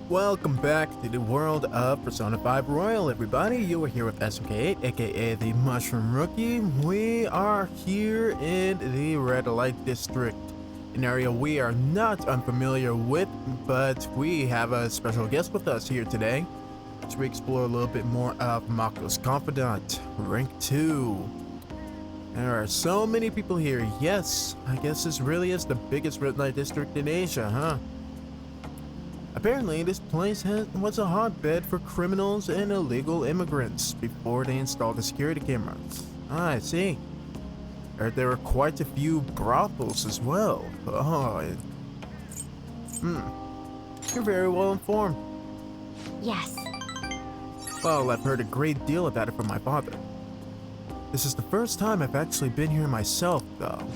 Welcome back to the world of Persona 5 Royal, everybody. You are here with SMK8, aka the Mushroom Rookie. We are here in the Red Light District, an area we are not unfamiliar with, but we have a special guest with us here today as we explore a little bit more of Mako's Confidant, Rank 2. There are so many people here. Yes, I guess this really is the biggest Red Light District in Asia, huh? Apparently, this place was a hotbed for criminals and illegal immigrants before they installed the security cameras. Ah, I see. Heard there were quite a few brothels as well. Oh, You're very well informed. Yes. Well, I've heard a great deal about it from my father. This is the first time I've actually been here myself, though.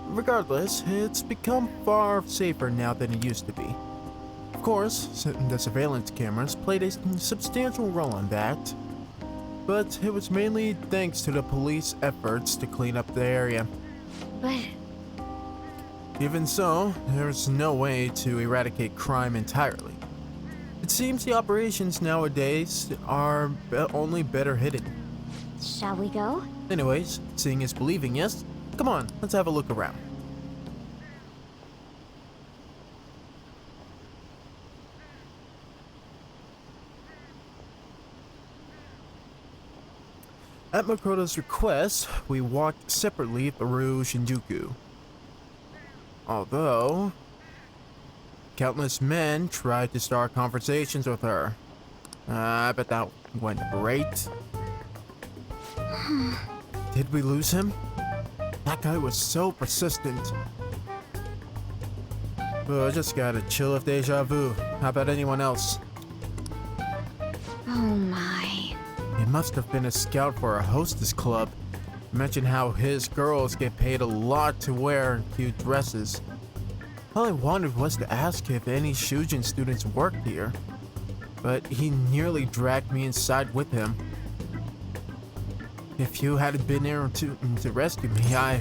Regardless, it's become far safer now than it used to be. Of course, the surveillance cameras played a substantial role in that, but it was mainly thanks to the police efforts to clean up the area. But Even so, there's no way to eradicate crime entirely. It seems the operations nowadays are only better hidden. shall we go? Anyways, seeing is believing, yes? Come on, let's have a look around. At Makoto's request, we walked separately through Shinjuku. Although, countless men tried to start conversations with her. I bet that went great. Did we lose him? That guy was so persistent. Oh, I just got a chill of deja vu. How about anyone else? Oh my. He must have been a scout for a hostess club. Mentioned how his girls get paid a lot to wear cute dresses. All I wanted was to ask if any Shujin students worked here, but he nearly dragged me inside with him. If you hadn't been there to rescue me,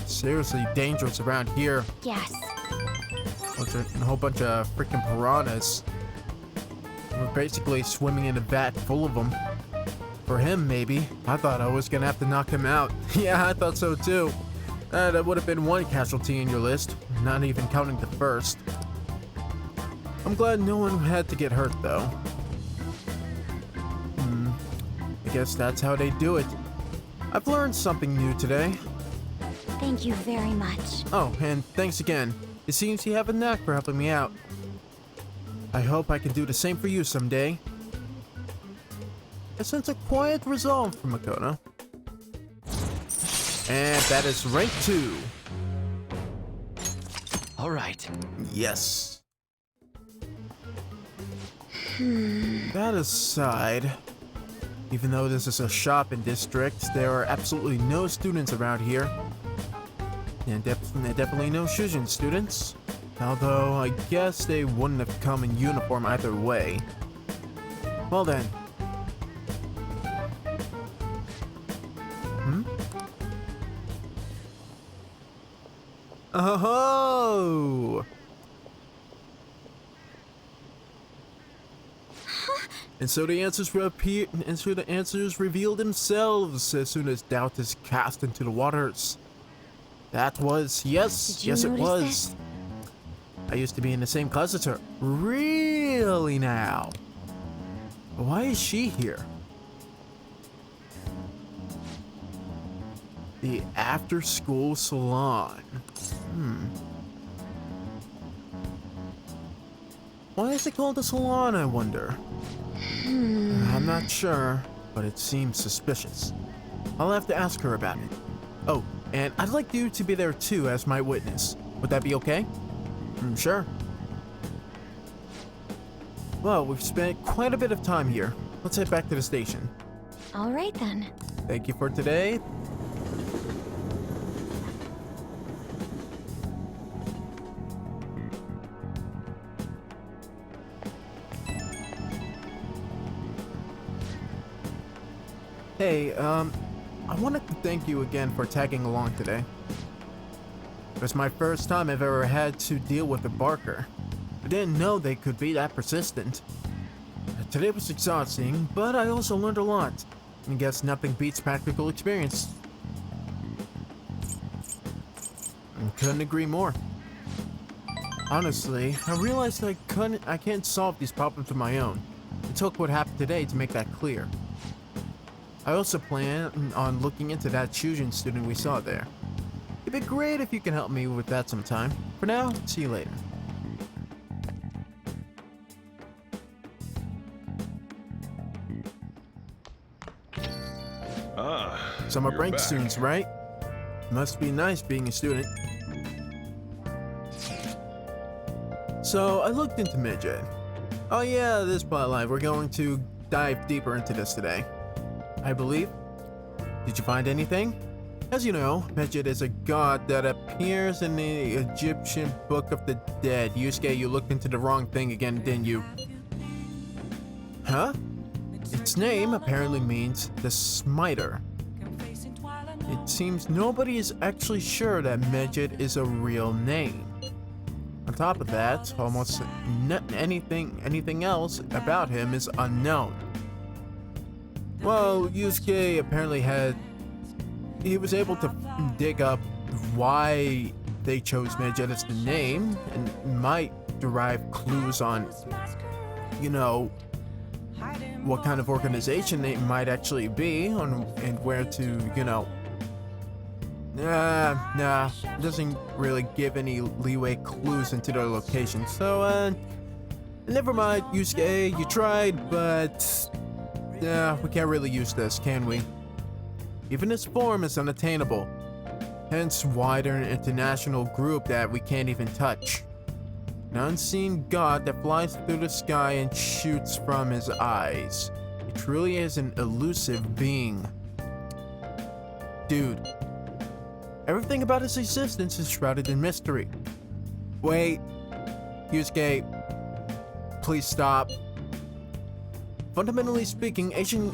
seriously dangerous around here. Yes. A whole bunch of freaking piranhas. We're basically swimming in a vat full of them. For him, maybe. I thought I was gonna have to knock him out. Yeah, I thought so too. That would have been one casualty in your list, not even counting the first. I'm glad no one had to get hurt though. I guess that's how they do it. I've learned something new today. Thank you very much. Oh, and thanks again. It seems you have a knack for helping me out. I hope I can do the same for you someday. I sense a quiet resolve from Makoto. And that is rank 2. All right. Yes. That aside, even though this is a shopping district, there are absolutely no students around here. And definitely no Shujin students. Although, I guess they wouldn't have come in uniform either way. Well then. Oh! And so the answers reveal themselves as soon as doubt is cast into the waters. That was, yes, yes it was. This? I used to be in the same class as her. Really now? Why is she here? The after-school salon. Why is it called a salon, I wonder? I'm not sure, but it seems suspicious. I'll have to ask her about it. Oh, and I'd like you to be there too as my witness. Would that be okay? Sure. Well, we've spent quite a bit of time here. Let's head back to the station. All right then. Thank you for today. Hey, I wanted to thank you again for tagging along today. It was my first time I've ever had to deal with a barker. I didn't know they could be that persistent. Today was exhausting, but I also learned a lot. I guess nothing beats practical experience. I couldn't agree more. Honestly, I realized I can't solve these problems on my own. It took what happened today to make that clear. I also plan on looking into that Chujin student we saw there. It'd be great if you can help me with that sometime. For now, see you later. Summer break students, right? Must be nice being a student. So I looked into Midget. Oh yeah, this plotline. We're going to dive deeper into this today, I believe. Did you find anything? As you know, Midget is a god that appears in the Egyptian Book of the Dead. Yusuke, you looked into the wrong thing again, didn't you? Huh? Its name apparently means the Smiter. It seems nobody is actually sure that Midget is a real name. On top of that, almost anything else about him is unknown. Well, Yusuke apparently he was able to dig up why they chose Midget as the name and might derive clues on, you know, what kind of organization they might actually be and where to, you know. Nah, doesn't really give any leeway clues into their location. So, never mind, Yusuke, you tried, but we can't really use this, can we? Even its form is unattainable. Hence why they're an international group that we can't even touch. An unseen god that flies through the sky and shoots from his eyes. It truly is an elusive being. Dude. Everything about his existence is shrouded in mystery. Wait, Yusuke, please stop. Fundamentally speaking, ancient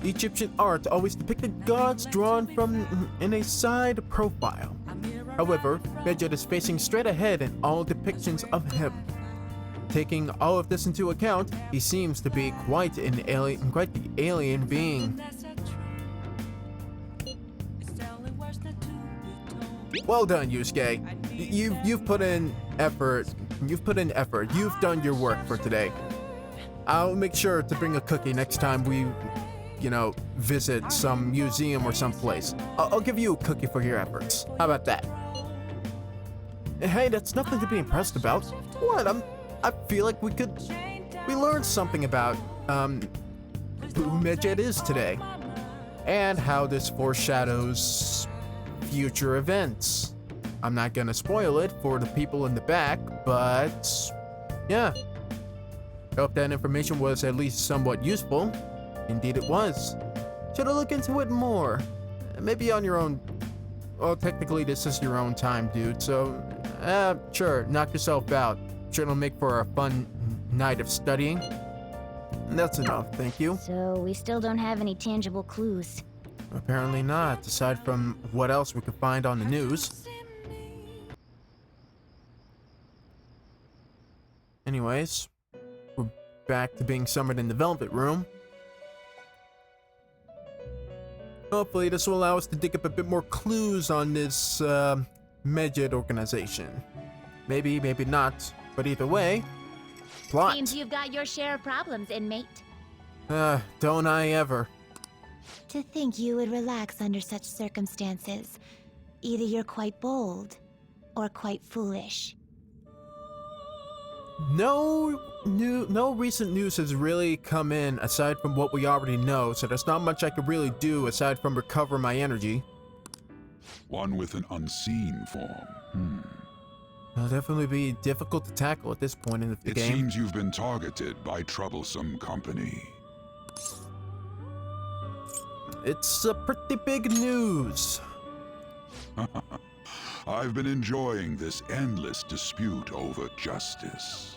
Egyptian art always depicted gods drawn from in a side profile. However, Midget is facing straight ahead in all depictions of him. Taking all of this into account, he seems to be quite the alien being. Well done, Yusuke. You've put in effort. You've done your work for today. I'll make sure to bring a cookie next time we, visit some museum or someplace. I'll give you a cookie for your efforts. How about that? Hey, that's nothing to be impressed about. What? I feel like we learned something about who Midget is today, and how this foreshadows future events. I'm not gonna spoil it for the people in the back, but yeah. I hope that information was at least somewhat useful. Indeed it was. Should I look into it more? Maybe on your own. Well, technically this is your own time, dude, so sure, knock yourself out. Sure it'll make for a fun night of studying. That's enough, thank you. So we still don't have any tangible clues. Apparently not, aside from what else we could find on the news. Anyways, we're back to being summoned in the Velvet Room. Hopefully this will allow us to dig up a bit more clues on this Midget organization. Maybe, maybe not, but either way, plot. Seems you've got your share of problems, inmate. Don't I ever. To think you would relax under such circumstances. Either you're quite bold, or quite foolish. No recent news has really come in aside from what we already know, so there's not much I could really do aside from recover my energy. One with an unseen form. It'll definitely be difficult to tackle at this point in the game. It seems you've been targeted by troublesome company. It's a pretty big news. I've been enjoying this endless dispute over justice.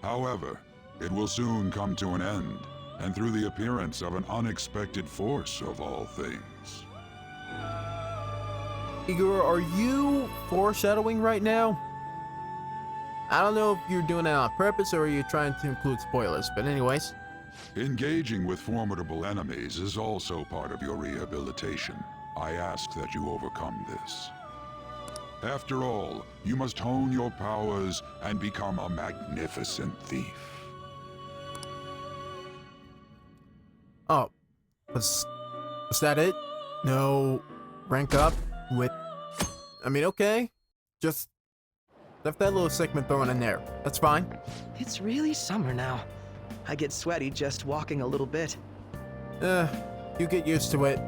However, it will soon come to an end, and through the appearance of an unexpected force of all things. Igor, are you foreshadowing right now? I don't know if you're doing it on purpose or you're trying to include spoilers, but anyways. Engaging with formidable enemies is also part of your rehabilitation. I ask that you overcome this. After all, you must hone your powers and become a magnificent thief. Oh, was that it? No rank up with... I mean, okay. Just left that little segment thrown in there. That's fine. It's really summer now. I get sweaty just walking a little bit. You get used to it.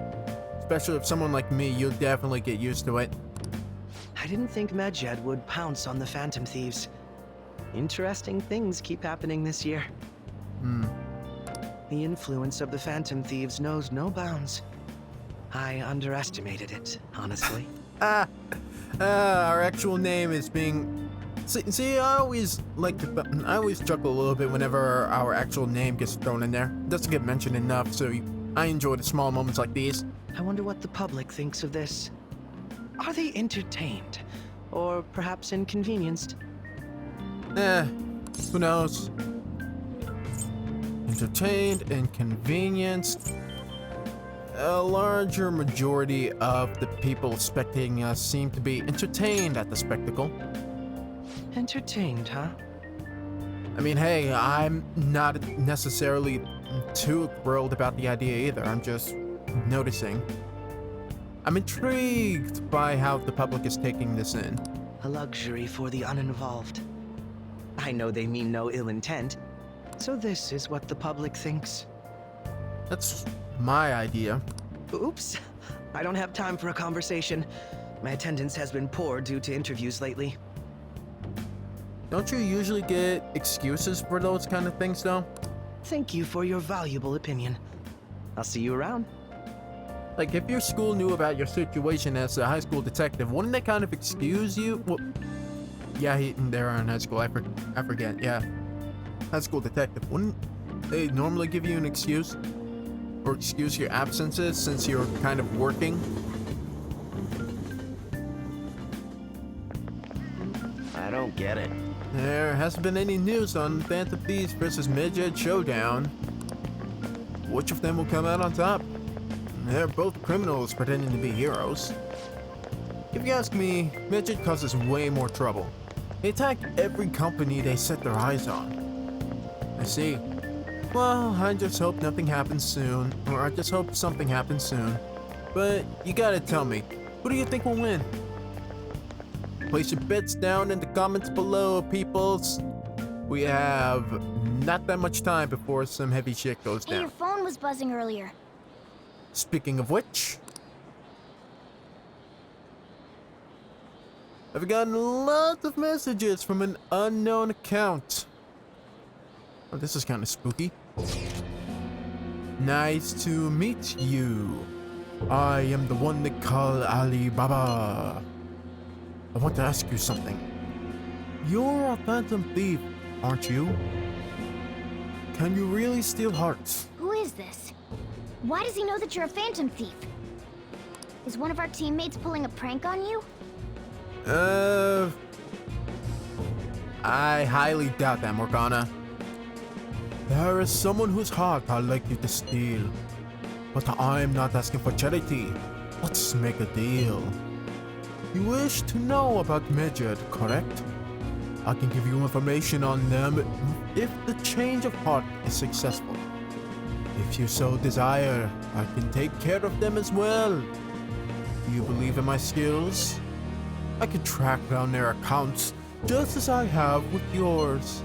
Especially if someone like me, you'll definitely get used to it. I didn't think Medjed would pounce on the Phantom Thieves. Interesting things keep happening this year. The influence of the Phantom Thieves knows no bounds. I underestimated it, honestly. Our actual name is being... See, I always chuckle a little bit whenever our actual name gets thrown in there. It doesn't get mentioned enough, so I enjoy the small moments like these. I wonder what the public thinks of this. Are they entertained? Or perhaps inconvenienced? Who knows? Entertained, inconvenienced. A larger majority of the people spectating us seem to be entertained at the spectacle. Entertained, huh? I mean, hey, I'm not necessarily too thrilled about the idea either. I'm just noticing. I'm intrigued by how the public is taking this in. A luxury for the uninvolved. I know they mean no ill intent, so this is what the public thinks. That's my idea. Oops, I don't have time for a conversation. My attendance has been poor due to interviews lately. Don't you usually get excuses for those kind of things, though? Thank you for your valuable opinion. I'll see you around. Like, if your school knew about your situation as a high school detective, wouldn't they kind of excuse you? Well, yeah, they're in high school. I forget. Yeah, high school detective. Wouldn't they normally give you an excuse? Or excuse your absences since you're kind of working? I don't get it. There hasn't been any news on Phantom Thieves versus Medjed Showdown. Which of them will come out on top? They're both criminals pretending to be heroes. If you ask me, Medjed causes way more trouble. They attack every company they set their eyes on. I see. Well, I just hope nothing happens soon, or I just hope something happens soon. But you gotta tell me, who do you think will win? Place your bets down in the comments below, peoples. We have not that much time before some heavy shit goes Hey, down. your phone was buzzing earlier. Speaking of which, I've gotten lots of messages from an unknown account. Oh, this is kind of spooky. Nice to meet you. I am the one they call Alibaba. I want to ask you something. You're a phantom thief, aren't you? Can you really steal hearts? Who is this? Why does he know that you're a phantom thief? Is one of our teammates pulling a prank on you? I highly doubt that, Morgana. There is someone whose heart I'd like you to steal. But I'm not asking for charity. Let's make a deal. You wish to know about Medjed, correct? I can give you information on them if the change of heart is successful. If you so desire, I can take care of them as well. Do you believe in my skills? I can track down their accounts just as I have with yours.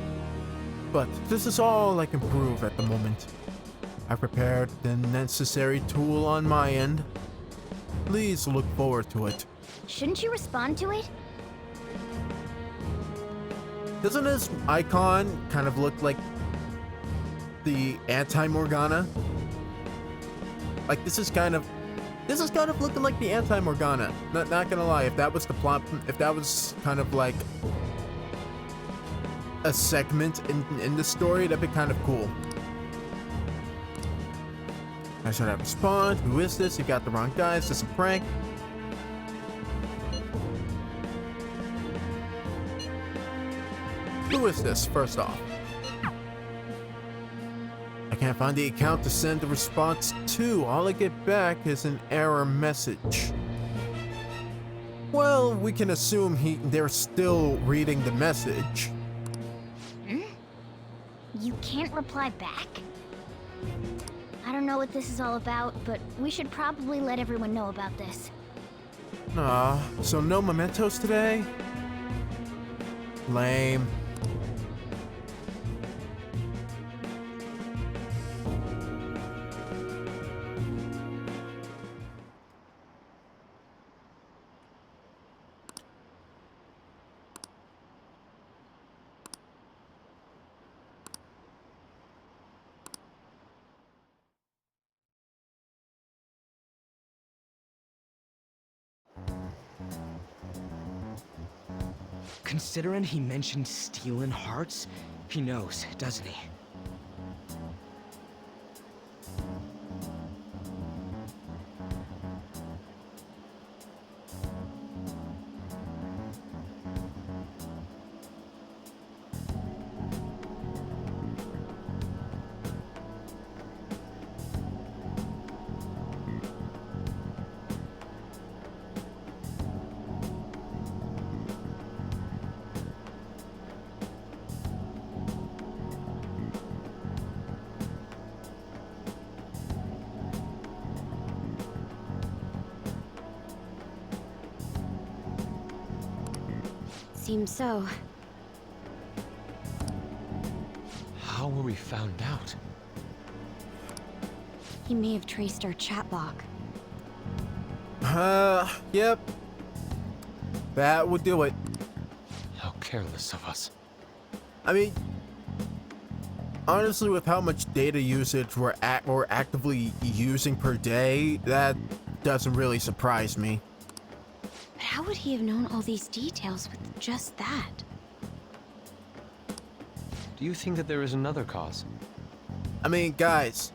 But this is all I can prove at the moment. I prepared the necessary tool on my end. Please look forward to it. Shouldn't you respond to it? Doesn't his icon kind of look like the anti-Morgana? Like this is kind of looking like the anti-Morgana. Not gonna lie, if that was the plot, if that was kind of like a segment in the story, that'd be kind of cool. How should I respond? Who is this? You got the wrong guy. Is this a prank? Who is this, first off? I can't find the account to send the response to. All I get back is an error message. Well, we can assume they're still reading the message. You can't reply back? I don't know what this is all about, but we should probably let everyone know about this. So no mementos today? Lame. Considering he mentioned stealing hearts, he knows, doesn't he? Seems so. How were we found out? He may have traced our chat log. Yep. That would do it. How careless of us. I mean, honestly, with how much data usage we're actively using per day, that doesn't really surprise me. But how would he have known all these details with just that? Do you think that there is another cause? I mean, guys,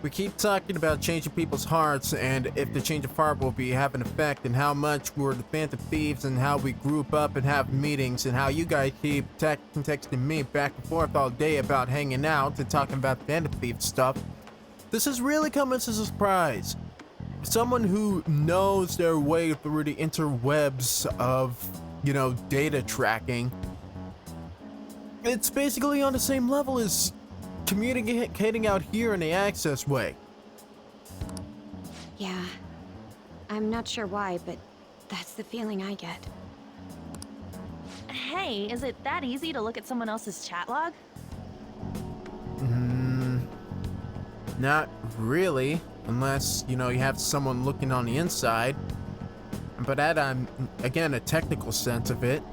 we keep talking about changing people's hearts and if the change of heart will be have an effect and how much we're the Phantom Thieves and how we group up and have meetings and how you guys keep texting me back and forth all day about hanging out and talking about Phantom Thief stuff. This is really coming as a surprise. Someone who knows their way through the interwebs of, you know, data tracking. It's basically on the same level as communicating out here in the access way. Yeah. I'm not sure why, but that's the feeling I get. Hey, is it that easy to look at someone else's chat log? Not really, unless, you know, you have someone looking on the inside. But that, again, a technical sense of it.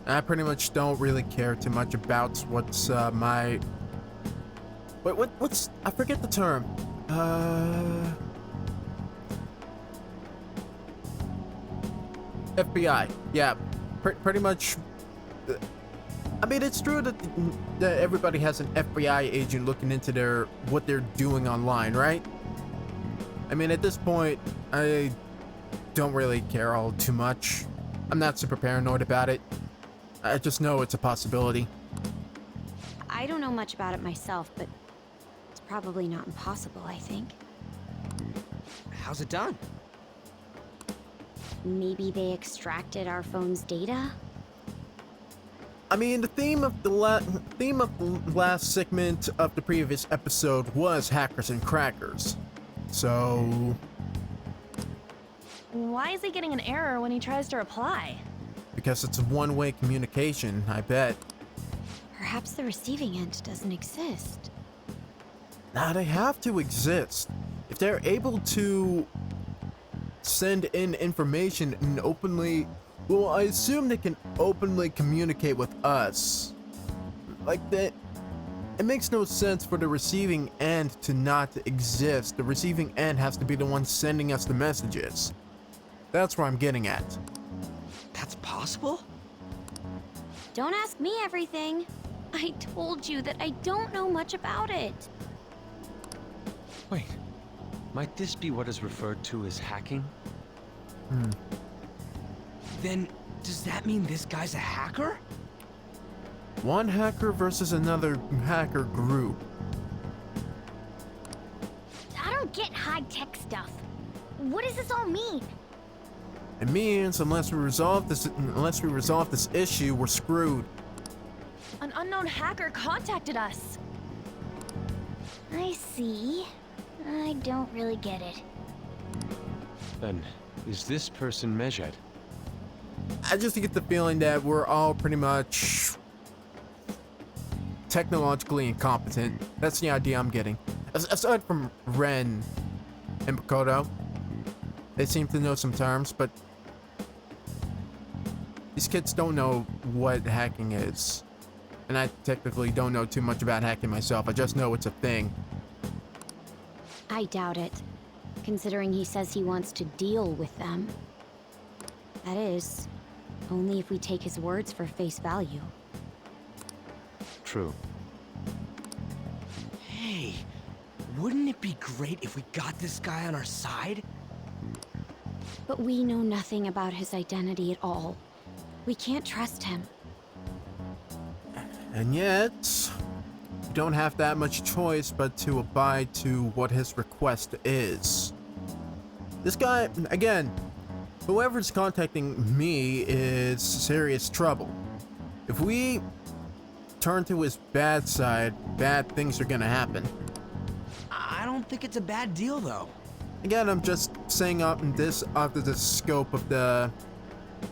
I pretty much don't really care too much about what's, my... What's... I forget the term. FBI. Yeah, pretty much... I mean, it's true that everybody has an FBI agent looking into what they're doing online, right? I mean, at this point, I don't really care all too much. I'm not super paranoid about it. I just know it's a possibility. I don't know much about it myself, but it's probably not impossible, I think. How's it done? Maybe they extracted our phone's data? I mean, the theme of the last segment of the previous episode was hackers and crackers. So... Why is he getting an error when he tries to reply? Because it's a one-way communication, I bet. Perhaps the receiving end doesn't exist. Now, they have to exist. If they're able to send in information and openly... Well, I assume they can openly communicate with us. Like that... It makes no sense for the receiving end to not exist. The receiving end has to be the one sending us the messages. That's where I'm getting at. That's possible? Don't ask me everything. I told you that I don't know much about it. Wait, might this be what is referred to as hacking? Then Does that mean this guy's a hacker? One hacker versus another hacker group. I don't get high-tech stuff. What does this all mean? It means unless we resolve this issue, we're screwed. An unknown hacker contacted us. I see. I don't really get it. Then, is this person Mejed? I just get the feeling that we're all pretty much technologically incompetent. That's the idea I'm getting. Aside from Ren and Makoto, they seem to know some terms, but these kids don't know what hacking is. And I technically don't know too much about hacking myself. I just know it's a thing. I doubt it, considering he says he wants to deal with them. That is, only if we take his words for face value. True. Hey, wouldn't it be great if we got this guy on our side? But we know nothing about his identity at all. We can't trust him. And yet, you don't have that much choice but to abide to what his request is. This guy, again, whoever's contacting me is serious trouble. If we turn to his bad side, bad things are gonna happen. I don't think it's a bad deal, though. Again, I'm just saying out of the scope of the,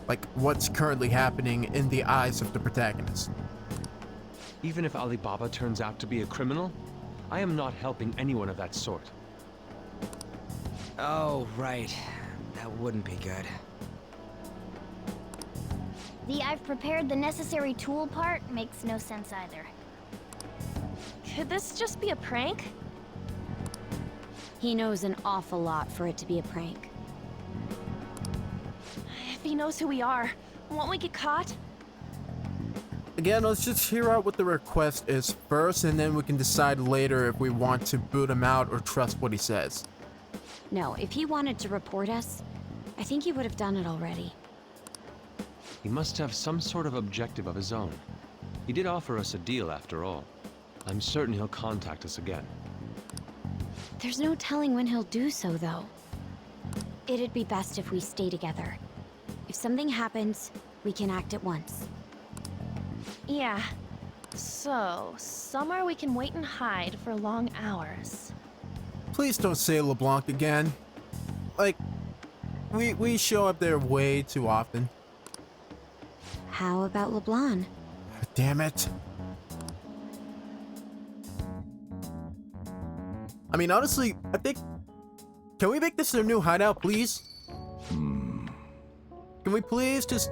like, what's currently happening in the eyes of the protagonist. Even if Alibaba turns out to be a criminal, I am not helping anyone of that sort. Oh, right. That wouldn't be good. The "I've prepared the necessary tool" part makes no sense either. Could this just be a prank? He knows an awful lot for it to be a prank. If he knows who we are, won't we get caught? Again, let's just hear out what the request is first, and then we can decide later if we want to boot him out or trust what he says. No, if he wanted to report us, I think he would have done it already. He must have some sort of objective of his own. He did offer us a deal after all. I'm certain he'll contact us again. There's no telling when he'll do so, though. It'd be best if we stay together. If something happens, we can act at once. Yeah. So, somewhere we can wait and hide for long hours. Please don't say LeBlanc again. Like, we show up there way too often. How about LeBlanc? Damn it. I mean, honestly, I think... Can we make this their new hideout, please? Can we please just...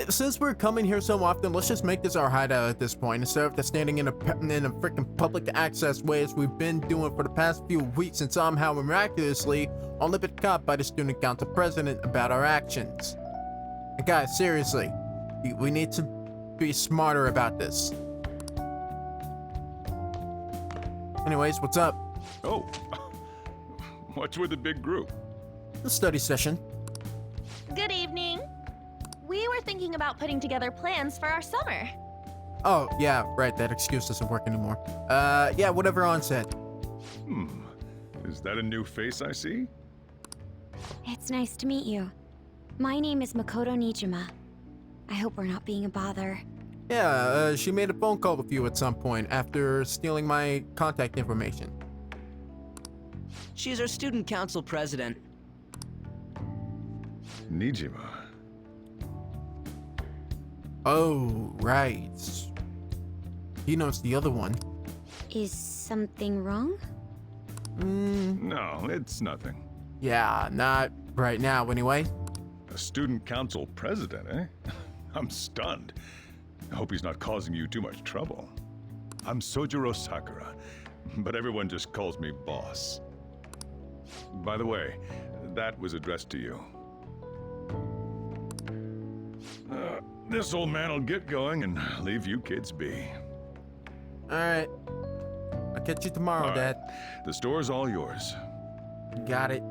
Since we're coming here so often, let's just make this our hideout at this point, instead of just standing in a freaking public access way as we've been doing for the past few weeks, and somehow miraculously only been caught by the student council president about our actions. And guys, seriously, we need to be smarter about this. Anyways, what's up? Oh, what's with the big group? The study session. Good evening. We were thinking about putting together plans for our summer. Oh, yeah, right, that excuse doesn't work anymore. Yeah, whatever On said. Is that a new face I see? It's nice to meet you. My name is Makoto Nijima. I hope we're not being a bother. Yeah, she made a phone call with you at some point after stealing my contact information. She's our student council president. Nijima. Oh, right. He knows the other one. Is something wrong? No, it's nothing. Yeah, not right now anyway. A student council president, eh? I'm stunned. I hope he's not causing you too much trouble. I'm Sojiro Sakura, but everyone just calls me boss. By the way, that was addressed to you. This old man will get going and leave you kids be. Alright. I'll catch you tomorrow, All right. Dad. The store's all yours. Got it.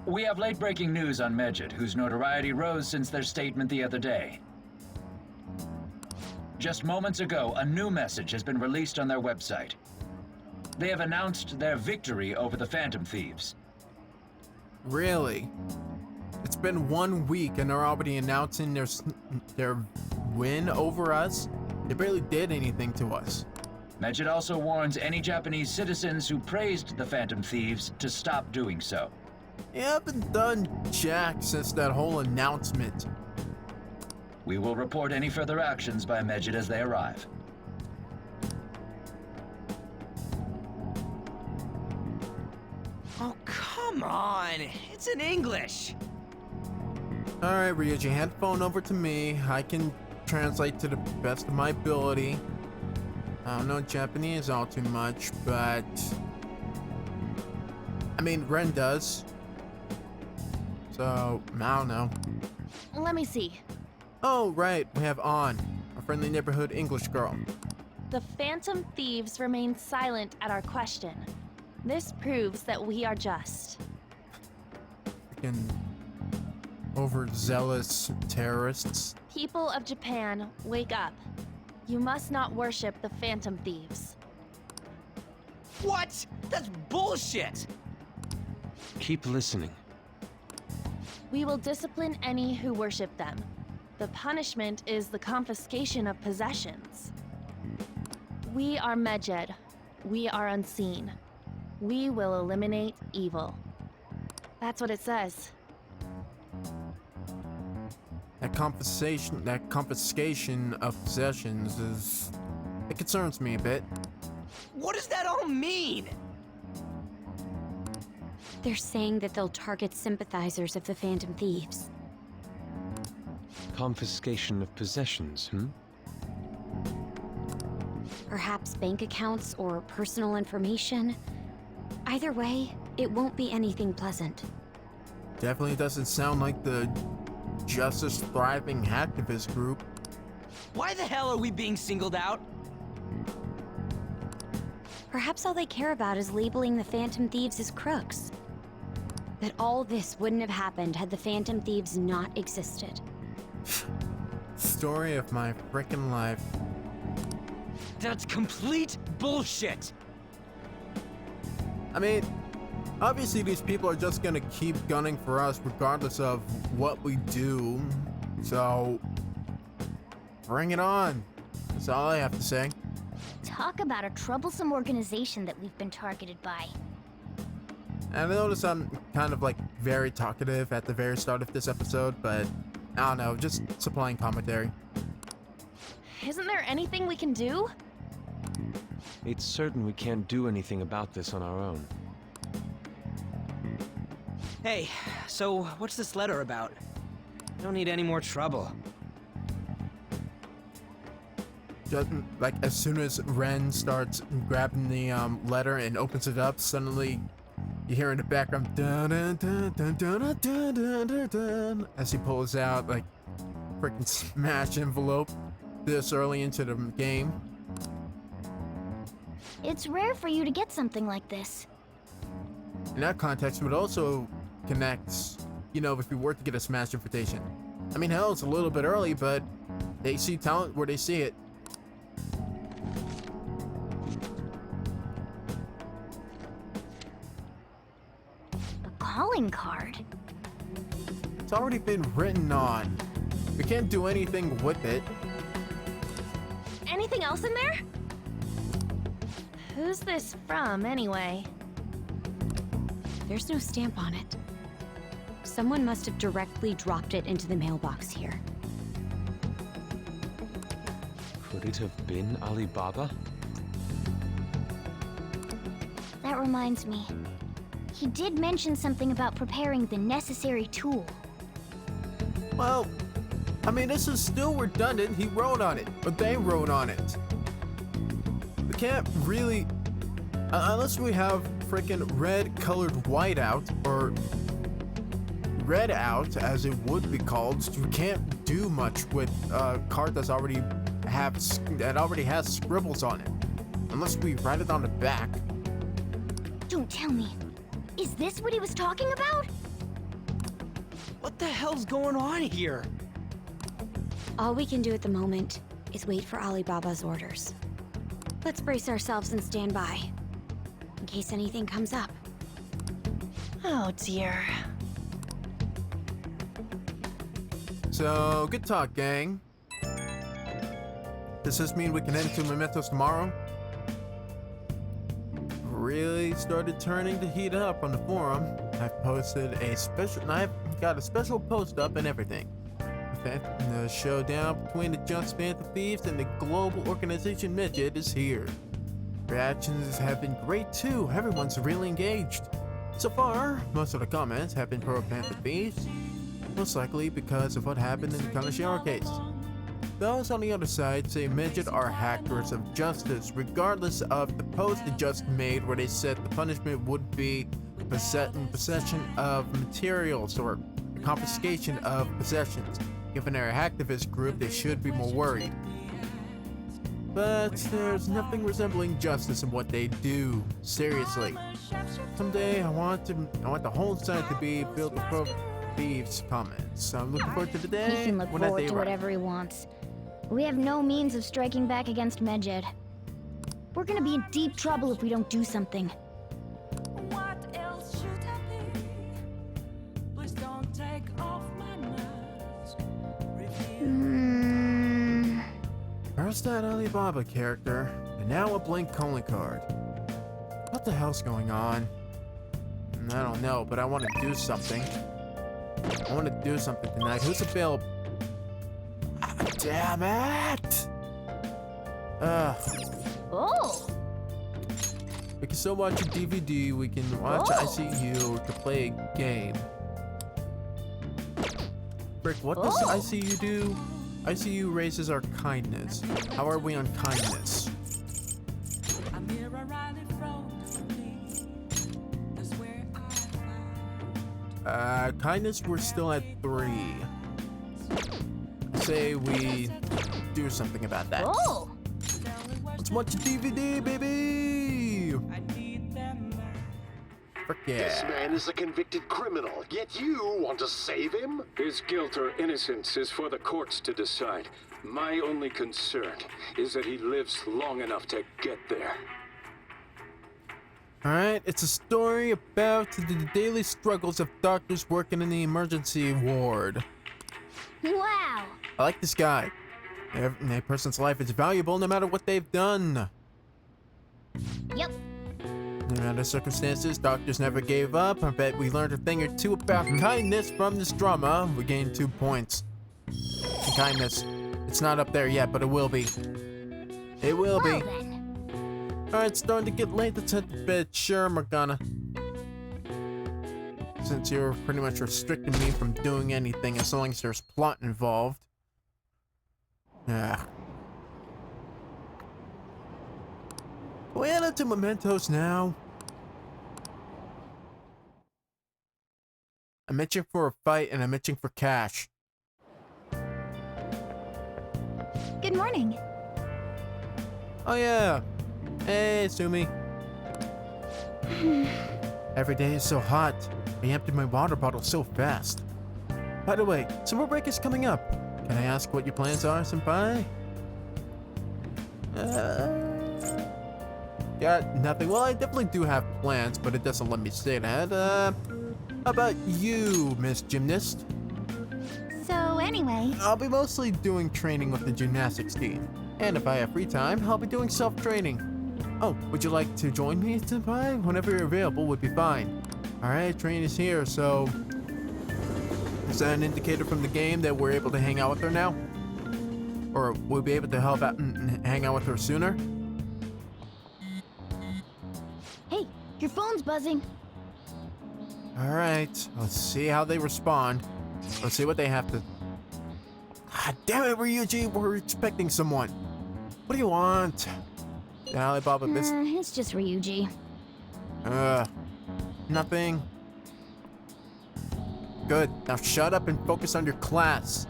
We have late-breaking news on Medjed, whose notoriety rose since their statement the other day. Just moments ago, a new message has been released on their website. They have announced their victory over the Phantom Thieves. Really? It's been 1 week and they're already announcing their win over us? They barely did anything to us. Medjed also warns any Japanese citizens who praised the Phantom Thieves to stop doing so. You haven't done jack since that whole announcement. We will report any further actions by Medjed as they arrive. Oh, come on! It's in English! Alright, Ryuji, hand the phone over to me. I can translate to the best of my ability. I don't know Japanese all too much, but... I mean, Ren does. So, I don't know. Let me see. Oh, right, we have On, a friendly neighborhood English girl. The Phantom Thieves remain silent at our question. This proves that we are just. Freaking overzealous terrorists. People of Japan, wake up. You must not worship the Phantom Thieves. What? That's bullshit! Keep listening. We will discipline any who worship them. The punishment is the confiscation of possessions. We are Medjed. We are unseen. We will eliminate evil. That's what it says. That confiscation of possessions it concerns me a bit. What does that all mean? They're saying that they'll target sympathizers of the Phantom Thieves. Confiscation of possessions, Perhaps bank accounts or personal information. Either way, it won't be anything pleasant. Definitely doesn't sound like the Justice Thriving Hacktivist group. Why the hell are we being singled out? Perhaps all they care about is labeling the Phantom Thieves as crooks. But all this wouldn't have happened had the Phantom Thieves not existed. Story of my frickin' life. That's complete bullshit! I mean, obviously these people are just gonna keep gunning for us regardless of what we do. So, bring it on. That's all I have to say. Talk about a troublesome organization that we've been targeted by. And I notice I'm kind of like very talkative at the very start of this episode, but I don't know, just supplying commentary. Isn't there anything we can do? It's certain we can't do anything about this on our own. Hey, so what's this letter about? I don't need any more trouble. Just like as soon as Ren starts grabbing the letter and opens it up, suddenly you hear in the background dun dun dun dun dun dun dun dun dun as he pulls out like freaking smash envelope this early into the game. It's rare for you to get something like this. In that context, it also connects, you know, if we were to get a smash invitation. I mean, hell, it's a little bit early, but they see talent where they see it. A calling card? It's already been written on. We can't do anything with it. Anything else in there? Who's this from, anyway? There's no stamp on it. Someone must have directly dropped it into the mailbox here. Could it have been Alibaba? That reminds me. He did mention something about preparing the necessary tool. Well, I mean, this is still redundant. He wrote on it, or they wrote on it. We can't really, unless we have freaking red colored whiteout, or red out as it would be called. We can't do much with a card that already has scribbles on it, unless we write it on the back. Don't tell me. Is this what he was talking about? What the hell's going on here? All we can do at the moment is wait for Alibaba's orders. Let's brace ourselves and stand by, in case anything comes up. Oh dear. So, good talk, gang. Does this mean we can head into Mementos tomorrow? Really started turning to heat up on the forum. I've got a special post up and everything. The showdown between the Just Phantom Thieves and the global organization Midget is here. Reactions have been great too. Everyone's really engaged. So far, most of the comments have been pro Phantom Thieves, most likely because of what happened in the Kanashiro case. Those on the other side say Midget are hackers of justice, regardless of the post they just made where they said the punishment would be possession of materials or confiscation of possessions. Given they're a hacktivist group, they should be more worried. But there's nothing resembling justice in what they do. Seriously. Someday I want the whole site to be filled with pro thieves comments. I'm looking forward to the day He can look when that forward day to arrives. whatever he wants. We have no means of striking back against Medjed. We're gonna be in deep trouble if we don't do something. What else should I be? Please don't take off my mask. First that Alibaba character, and now a blank calling card. What the hell's going on? I don't know, but I want to do something. I want to do something tonight. Who's available? Ah, damn it! Oh! We can still watch a DVD. We can watch ICU to play a game. Frick, what does ICU do? ICU raises our kindness. How are we on kindness? A mirror right in front of me. That's where I found. Kindness, we're still at 3. Say we do something about that. Oh! Let's watch a DVD, baby! I need them. Frick This yeah. man is a convicted criminal, yet you want to save him? His guilt or innocence is for the courts to decide. My only concern is that he lives long enough to get there. Alright, it's a story about the daily struggles of doctors working in the emergency ward. Wow! I like this guy. A person's life is valuable no matter what they've done. Yep. No matter the circumstances, doctors never gave up. I bet we learned a thing or two about kindness from this drama. We gained 2 points. And kindness. It's not up there yet, but it will be. It will be. Alright, it's starting to get late. Let's head to bed. Sure, Morgana. Since you're pretty much restricting me from doing anything as long as there's plot involved. Yeah. We head into Mementos now. I'm itching for a fight and I'm itching for cash. Good morning. Oh yeah. Hey, Sumi. Every day is so hot. I emptied my water bottle so fast. By the way, summer break is coming up. Can I ask what your plans are, senpai? Got nothing. Well, I definitely do have plans, but it doesn't let me say that. How about you, Miss Gymnast? So anyway... I'll be mostly doing training with the gymnastics team. And if I have free time, I'll be doing self-training. Oh, would you like to join me, senpai? Whenever you're available would be fine. Alright, train is here, so... Is that an indicator from the game that we're able to hang out with her now? Or we'll be able to help out and hang out with her sooner? Hey, your phone's buzzing. Alright, let's see how they respond. Let's see what they have to... Ah, damn it, Ryuji, we're expecting someone. What do you want? The Alibaba business? It's just Ryuji. Nothing. Good, now shut up and focus on your class.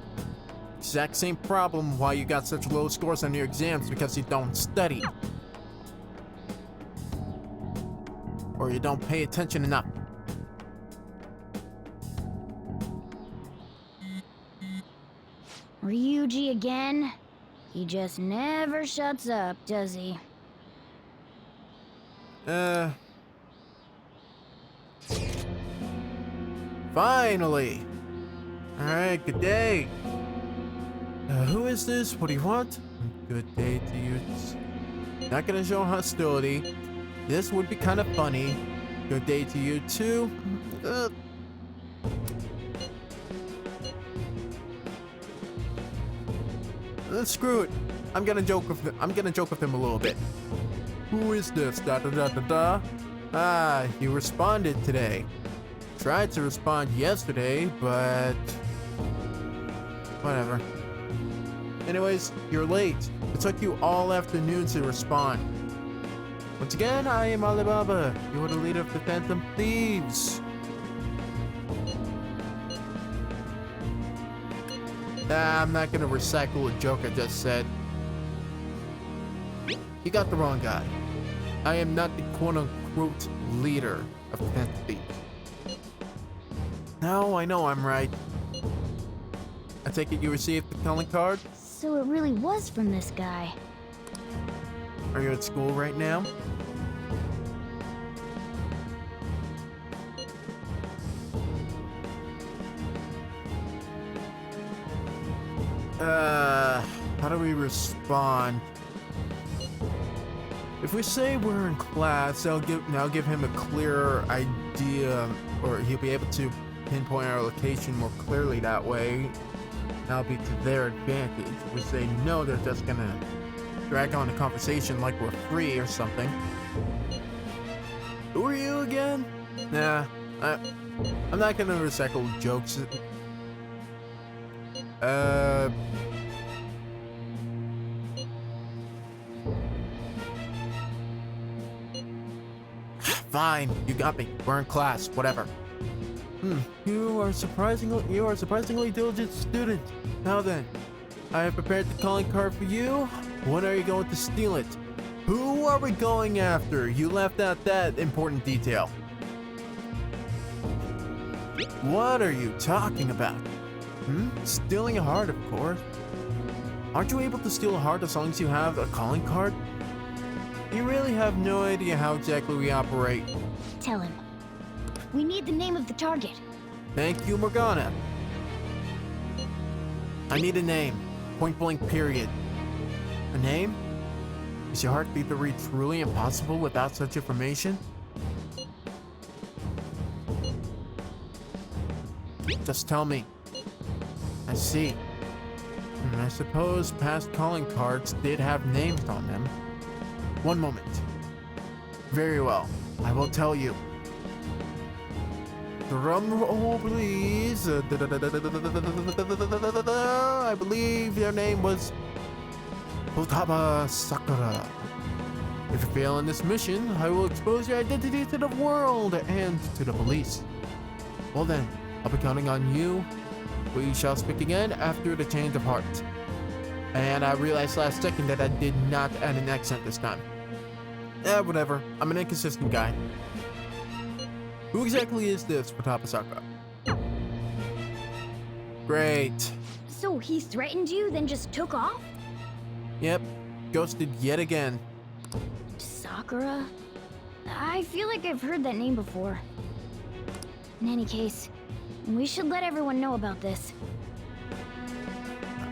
Exact same problem why you got such low scores on your exams, because you don't study. Or you don't pay attention enough. Sorry again. He just never shuts up, does he? Finally! Alright, good day. Who is this? What do you want? Good day to you. Not gonna show hostility. This would be kind of funny. Good day to you too. Screw it. I'm gonna joke with him a little bit. Who is this? Da da da da da. Ah, you responded today. Tried to respond yesterday, but whatever. Anyways, you're late. It took you all afternoon to respond. Once again, I am Alibaba. You are the leader of the Phantom Thieves. Nah, I'm not gonna recycle a joke I just said. You got the wrong guy. I am not the quote-unquote leader of the Phantom Thieves. No, I know I'm right. I take it you received the calling card? So it really was from this guy. Are you at school right now? How do we respond? If we say we're in class, I'll give him a clearer idea, or he'll be able to pinpoint our location more clearly that way. That'll be to their advantage. If we say no, they're just gonna drag on the conversation like we're free or something. Who are you again? Nah, I'm not gonna recycle jokes. Fine, you got me. We're in class, whatever. You are surprisingly diligent student. Now then, I have prepared the calling card for you. When are you going to steal it? Who are we going after? You left out that important detail. What are you talking about? Stealing a heart, of course. Aren't you able to steal a heart as long as you have a calling card? You really have no idea how exactly we operate. Tell him. We need the name of the target. Thank you, Morgana. I need a name. Point blank, period. A name? Is your heartbeat to read truly impossible without such information? Just tell me. I see. I suppose past calling cards did have names on them. One moment. Very well. I will tell you. Drum roll, please. I believe their name was Futaba Sakura. If you fail in this mission, I will expose your identity to the world and to the police. Well then, I'll be counting on you. We shall speak again after the change of heart. And I realized last second that I did not add an accent this time. Whatever. I'm an inconsistent guy. Who exactly is this Futaba Sakura? Great. So he threatened you, then just took off? Yep. Ghosted yet again. Sakura? I feel like I've heard that name before. In any case, we should let everyone know about this.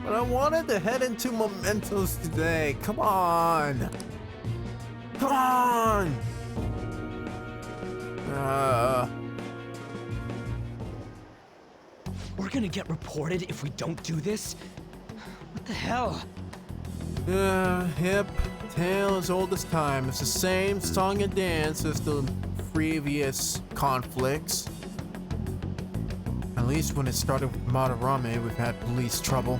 But I wanted to head into mementos today. Come on. Come on. We're gonna get reported if we don't do this? What the hell? Hip. Tale as old as time. It's the same song and dance as the previous conflicts. At least when it started with Madarame, we've had police trouble.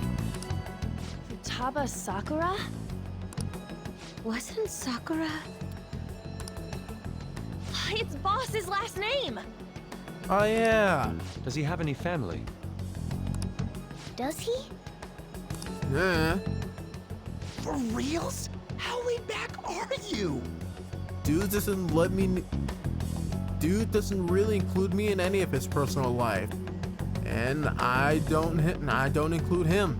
Futaba Sakura? Wasn't Sakura? It's Boss's last name! Oh yeah. Does he have any family? Does he? Yeah. For reals? How way back are you? Dude doesn't really include me in any of his personal life. And I don't include him.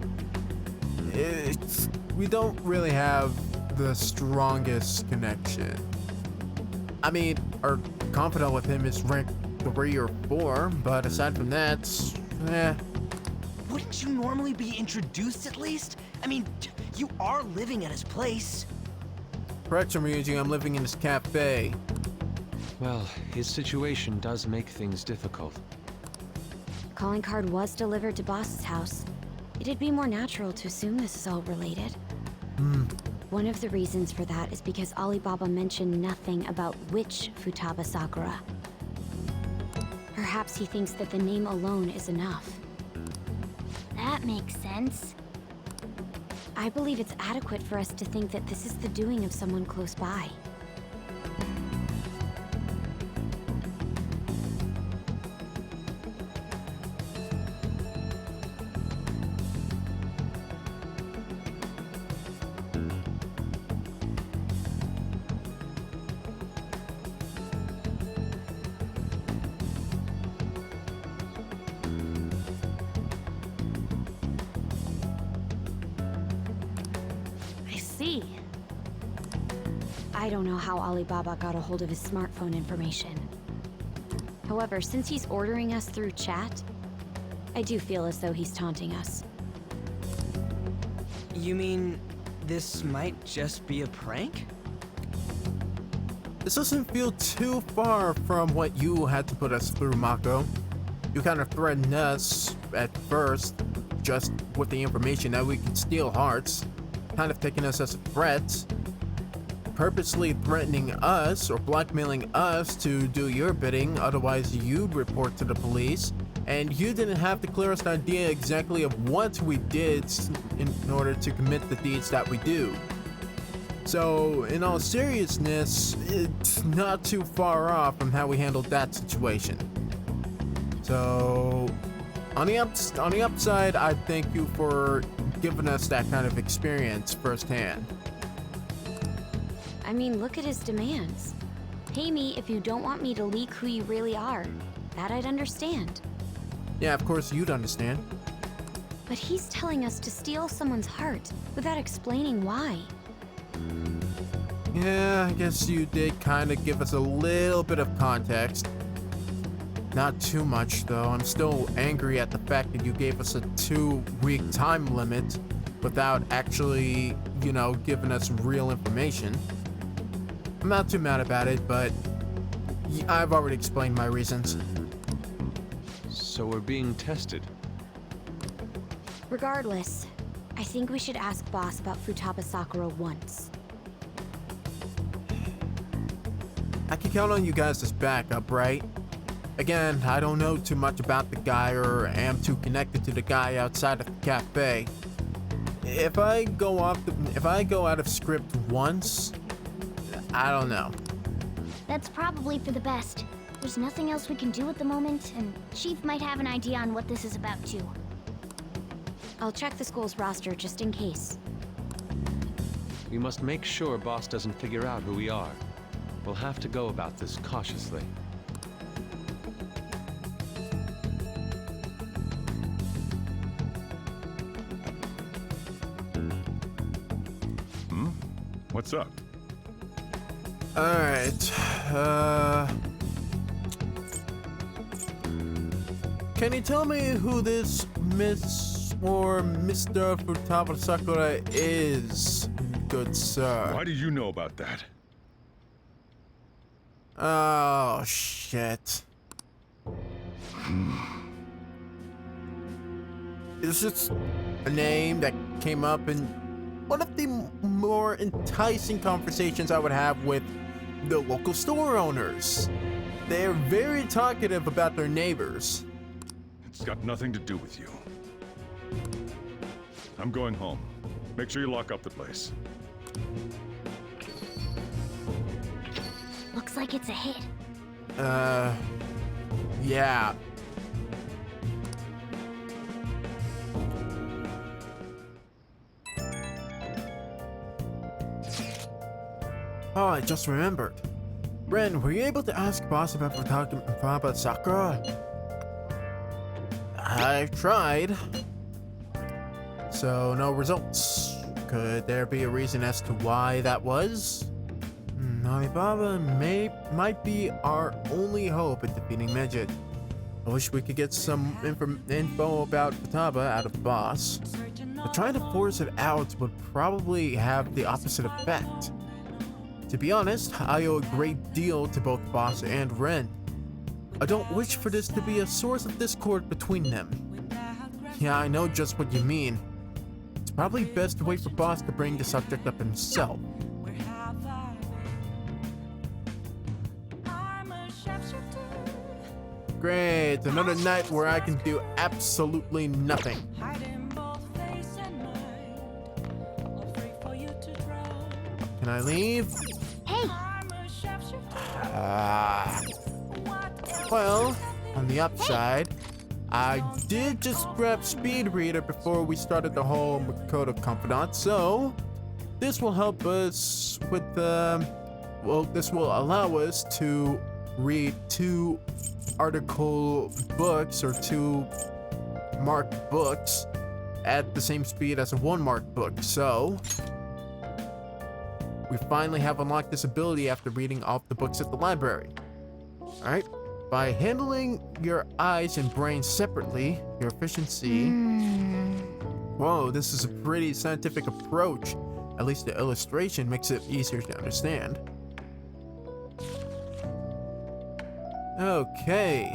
we don't really have the strongest connection. I mean, our confidant with him is rank 3 or 4, but aside from that, eh. Wouldn't you normally be introduced at least? I mean, you are living at his place. Correction, Ryuji, I'm living in this cafe. Well, his situation does make things difficult. The calling card was delivered to Boss's house. It'd be more natural to assume this is all related. One of the reasons for that is because Alibaba mentioned nothing about which Futaba Sakura. Perhaps he thinks that the name alone is enough. That makes sense. I believe it's adequate for us to think that this is the doing of someone close by. I don't know how Alibaba got a hold of his smartphone information. However, since he's ordering us through chat, I do feel as though he's taunting us. You mean this might just be a prank? This doesn't feel too far from what you had to put us through, Mako. You kind of threatened us at first, just with the information that we could steal hearts, kind of taking us as a threat, purposely threatening us or blackmailing us to do your bidding, otherwise you'd report to the police, and you didn't have to clear us an idea exactly of what we did in order to commit the deeds that we do. So, in all seriousness, it's not too far off from how we handled that situation. So, on the upside, I thank you for giving us that kind of experience firsthand. I mean, look at his demands. Pay me if you don't want me to leak who you really are. That I'd understand. Yeah, of course you'd understand. But he's telling us to steal someone's heart without explaining why. Yeah, I guess you did kind of give us a little bit of context. Not too much, though. I'm still angry at the fact that you gave us a 2-week time limit without actually, you know, giving us real information. I'm not too mad about it, but I've already explained my reasons. So we're being tested. Regardless, I think we should ask Boss about Futaba Sakura once. I can count on you guys as backup, right? Again, I don't know too much about the guy or am too connected to the guy outside of the cafe. If I go out of script once, I don't know. That's probably for the best. There's nothing else we can do at the moment, and Chief might have an idea on what this is about too. I'll check the school's roster just in case. We must make sure Boss doesn't figure out who we are. We'll have to go about this cautiously. What's up? Alright, can you tell me who this Miss or Mr. Futaba Sakura is, good sir? Why do you know about that? Oh, shit. It's just a name that came up in one of the more enticing conversations I would have with the local store owners. They're very talkative about their neighbors. It's got nothing to do with you. I'm going home. Make sure you lock up the place. Looks like it's a hit. Yeah. Oh, I just remembered. Ren, were you able to ask Boss about Futaba Sakura? I've tried. So no results. Could there be a reason as to why that was? Alibaba might be our only hope at defeating Medjed. I wish we could get some info about Futaba out of the boss, but trying to force it out would probably have the opposite effect. To be honest, I owe a great deal to both Boss and Ren. I don't wish for this to be a source of discord between them. Yeah, I know just what you mean. It's probably best to wait for Boss to bring the subject up himself. Great, another night where I can do absolutely nothing. Can I leave? Hey! Well, on the upside, I did just grab Speed Reader before we started the whole Makoto Confidant, so this will help us with this will allow us to read 2 article books or 2 marked books at the same speed as a 1 marked book. So we finally have unlocked this ability after reading off the books at the library. Alright, by handling your eyes and brain separately, your efficiency... Whoa, this is a pretty scientific approach. At least the illustration makes it easier to understand. Okay,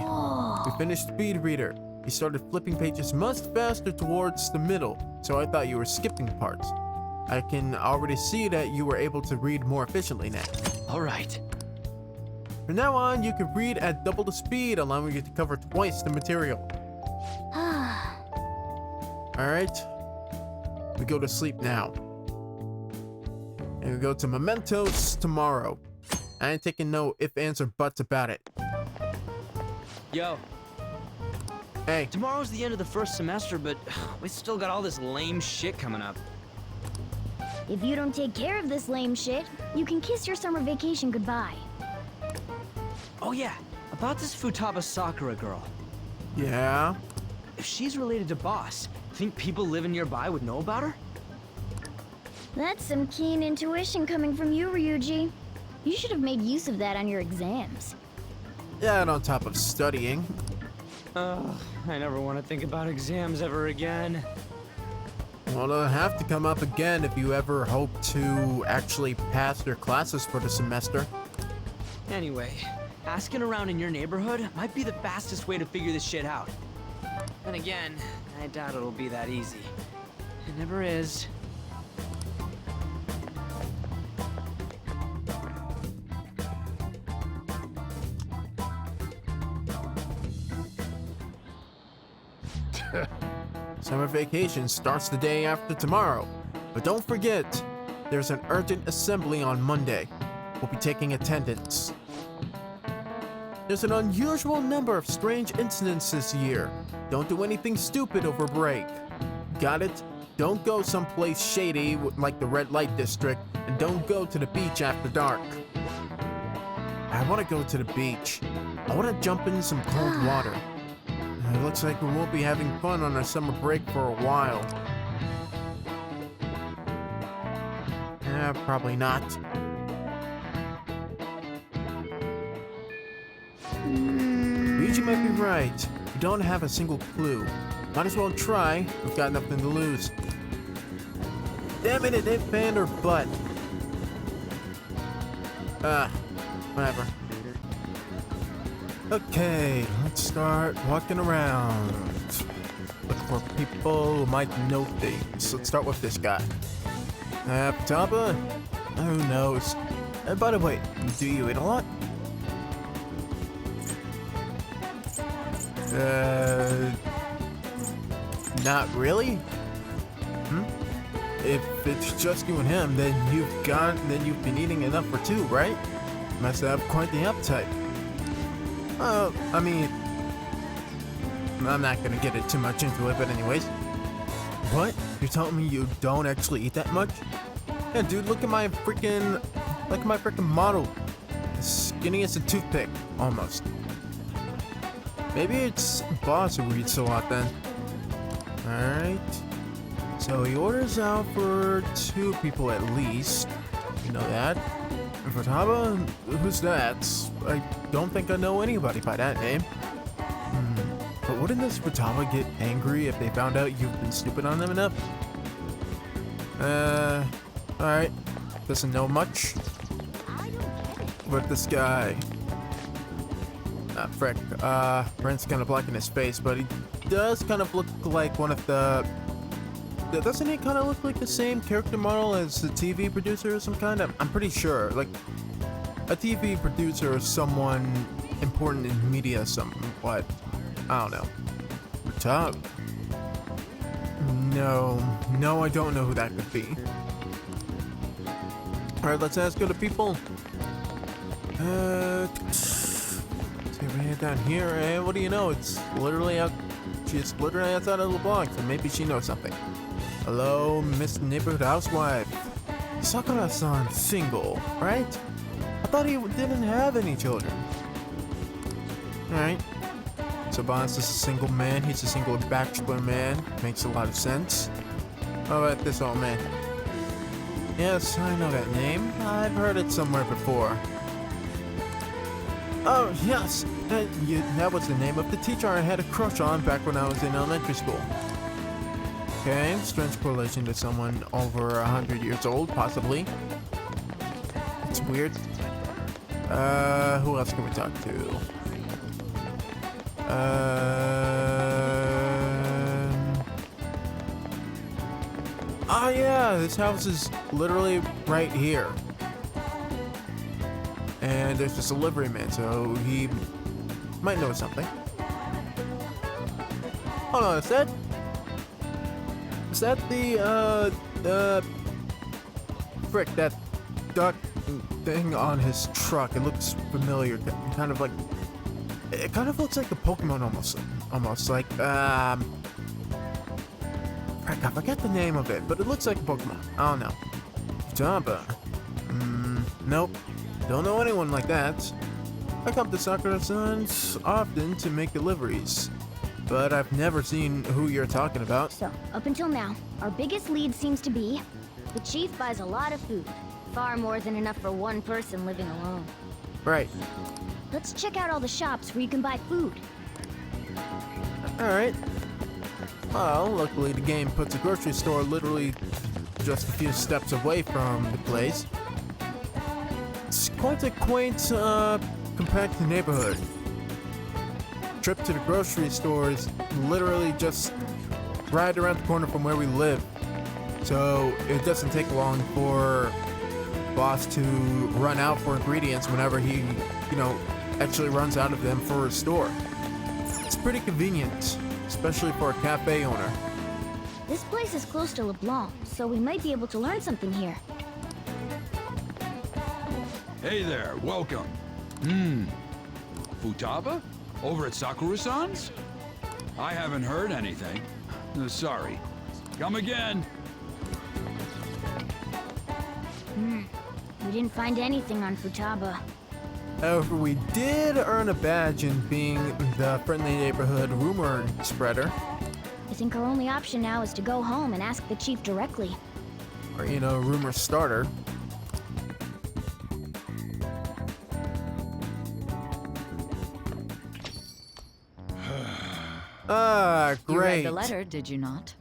we finished Speed Reader. You started flipping pages much faster towards the middle, so I thought you were skipping parts. I can already see that you were able to read more efficiently now. Alright. From now on, you can read at double the speed, allowing you to cover twice the material. Alright, we go to sleep now. And we go to Mementos tomorrow. I ain't taking no ifs, ands, or buts about it. Yo. Hey. Tomorrow's the end of the first semester, but we still got all this lame shit coming up. If you don't take care of this lame shit, you can kiss your summer vacation goodbye. Oh yeah, about this Futaba Sakura girl. Yeah? If she's related to Boss, think people living nearby would know about her? That's some keen intuition coming from you, Ryuji. You should have made use of that on your exams. Yeah, and on top of studying. Ugh, I never want to think about exams ever again. Well, they'll have to come up again if you ever hope to actually pass your classes for the semester. Anyway, asking around in your neighborhood might be the fastest way to figure this shit out. Then again, I doubt it'll be that easy. It never is. Summer vacation starts the day after tomorrow. But don't forget, there's an urgent assembly on Monday. We'll be taking attendance. There's an unusual number of strange incidents this year. Don't do anything stupid over break. Got it? Don't go someplace shady like the red light district, and don't go to the beach after dark. I want to go to the beach. I want to jump in some cold water. It looks like we won't be having fun on our summer break for a while. Probably not. Ryuji might be right. We don't have a single clue. Might as well try. We've got nothing to lose. Damn it, if and or but. Whatever. Okay, let's start walking around. Look for people who might know things. Let's start with this guy. Futaba? Who knows? By the way, do you eat a lot? Not really? If it's just you and him, then you've been eating enough for 2, right? Must have quite the appetite. I mean, I'm not gonna get it too much into it, but anyways. What? You're telling me you don't actually eat that much? Yeah, dude, look at my freaking model. Skinny as a toothpick, almost. Maybe it's Boss who eats a lot then. Alright. So he orders out for 2 people at least. You know that. And Futaba? Who's that? I don't think I know anybody by that name. But wouldn't this Futaba get angry if they found out you've been stupid on them enough? Alright. Doesn't know much. But this guy... frick. Brent's kind of blocking his face, but he does kind of look like one of the... Doesn't he kind of look like the same character model as the TV producer or some kind? I'm pretty sure. Like, a TV producer or someone important in media somewhat. I don't know. Top? No, I don't know who that could be. Alright, let's ask other people. See if we head down here, and what do you know? It's literally out. She's literally outside of the block, so maybe she knows something. Hello, Miss Neighborhood Housewife. Sakura-san single, right? I thought he didn't have any children. Alright. So Boss is a single man, he's a single bachelor man. Makes a lot of sense. How about this old man? Yes, I know that name. I've heard it somewhere before. Oh, yes! That was the name of the teacher I had a crush on back when I was in elementary school. Okay, strange correlation to someone over 100 years old, possibly. It's weird. Who else can we talk to? Oh yeah, this house is literally right here. And there's this delivery man, so he might know something. Hold on, is that the, frick, that duck thing on his truck? It looks familiar, kind of like, it kind of looks like a Pokemon almost like, frick, I forget the name of it, but it looks like a Pokemon. I don't know. Futaba. Nope. Don't know anyone like that. I come to Sakura-san's often to make deliveries, but I've never seen who you're talking about. So, up until now, our biggest lead seems to be the chief buys a lot of food. Far more than enough for one person living alone. Right. Let's check out all the shops where you can buy food. Alright. Well, luckily the game puts a grocery store literally just a few steps away from the place. It's quite a quaint, compact neighborhood. Trip to the grocery store is literally just right around the corner from where we live. So it doesn't take long for Boss to run out for ingredients whenever he, actually runs out of them for a store. It's pretty convenient, especially for a cafe owner. This place is close to LeBlanc, so we might be able to learn something here. Hey there, welcome. Futaba? Over at Sakura-san's? I haven't heard anything. Sorry. Come again. We didn't find anything on Futaba. However, we did earn a badge in being the friendly neighborhood rumor spreader. I think our only option now is to go home and ask the chief directly. Or, rumor starter. Ah, great. You read the letter, did you not?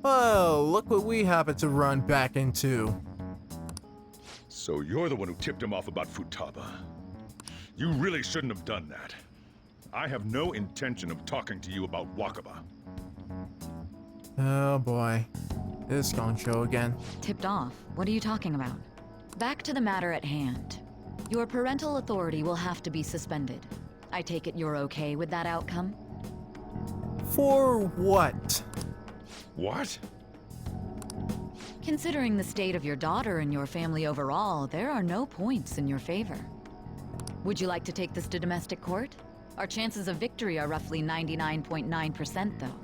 Well, look what we happen to run back into. So you're the one who tipped him off about Futaba. You really shouldn't have done that. I have no intention of talking to you about Wakaba. Oh boy. This gong show again. Tipped off? What are you talking about? Back to the matter at hand. Your parental authority will have to be suspended. I take it you're okay with that outcome? For what? What? Considering the state of your daughter and your family overall, there are no points in your favor. Would you like to take this to domestic court? Our chances of victory are roughly 99.9% though.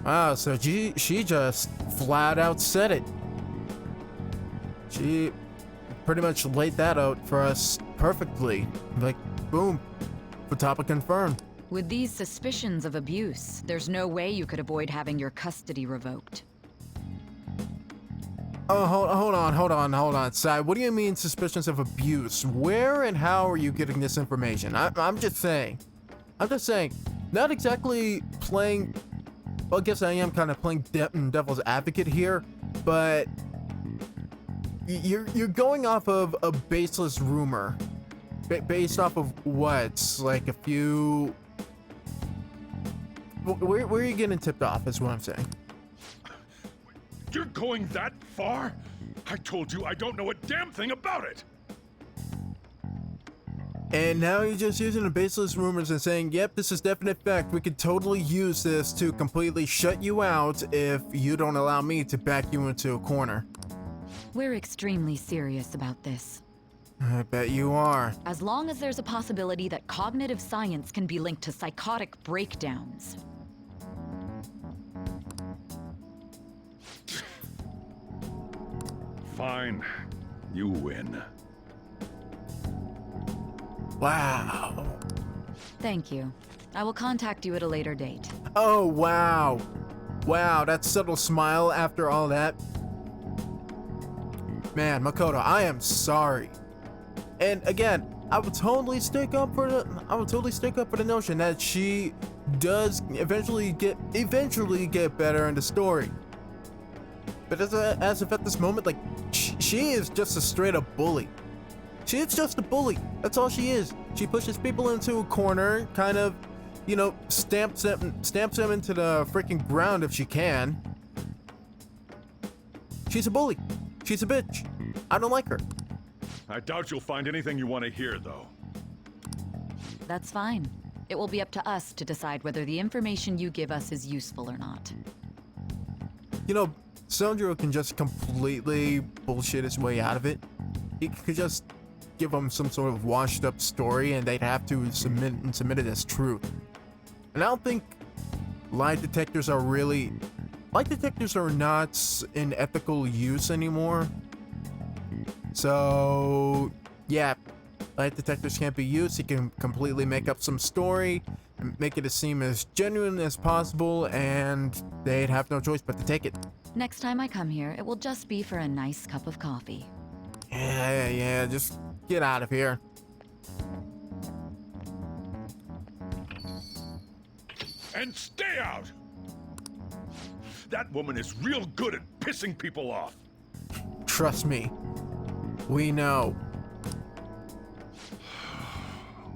Ah, so she just flat out said it. She pretty much laid that out for us perfectly. Like, boom. Futaba confirmed. With these suspicions of abuse, there's no way you could avoid having your custody revoked. Oh, hold on, Sai. What do you mean suspicions of abuse? Where and how are you getting this information? I'm just saying. Not exactly playing... Well, I guess I am kind of playing devil's advocate here, but... You're going off of a baseless rumor. Based off of what? Like a few... Where are you getting tipped off, is what I'm saying. You're going that far? I told you I don't know a damn thing about it! And now you're just using the baseless rumors and saying, yep, this is definite fact. We could totally use this to completely shut you out if you don't allow me to back you into a corner. We're extremely serious about this. I bet you are. As long as there's a possibility that cognitive science can be linked to psychotic breakdowns. Fine. You win. Wow. Thank you. I will contact you at a later date. Oh, wow. Wow, that subtle smile after all that. Man, Makoto, I am sorry. And again, I would totally stick up for the notion that she does eventually get better in the story. But as of at this moment, like, she is just a straight up bully. She is just a bully. That's all she is. She pushes people into a corner, kind of, you know, stamps them into the freaking ground if she can. She's a bully. She's a bitch. I don't like her. I doubt you'll find anything you want to hear, though. That's fine. It will be up to us to decide whether the information you give us is useful or not. You know, Sojiro can just completely bullshit his way out of it. He could just give them some sort of washed up story and they'd have to submit it as truth. And I don't think lie detectors are not in ethical use anymore. So yeah, lie detectors can't be used. He can completely make up some story and make it seem as genuine as possible, and they'd have no choice but to take it. Next time I come here, it will just be for a nice cup of coffee. Yeah, just get out of here. And stay out! That woman is real good at pissing people off. Trust me. We know.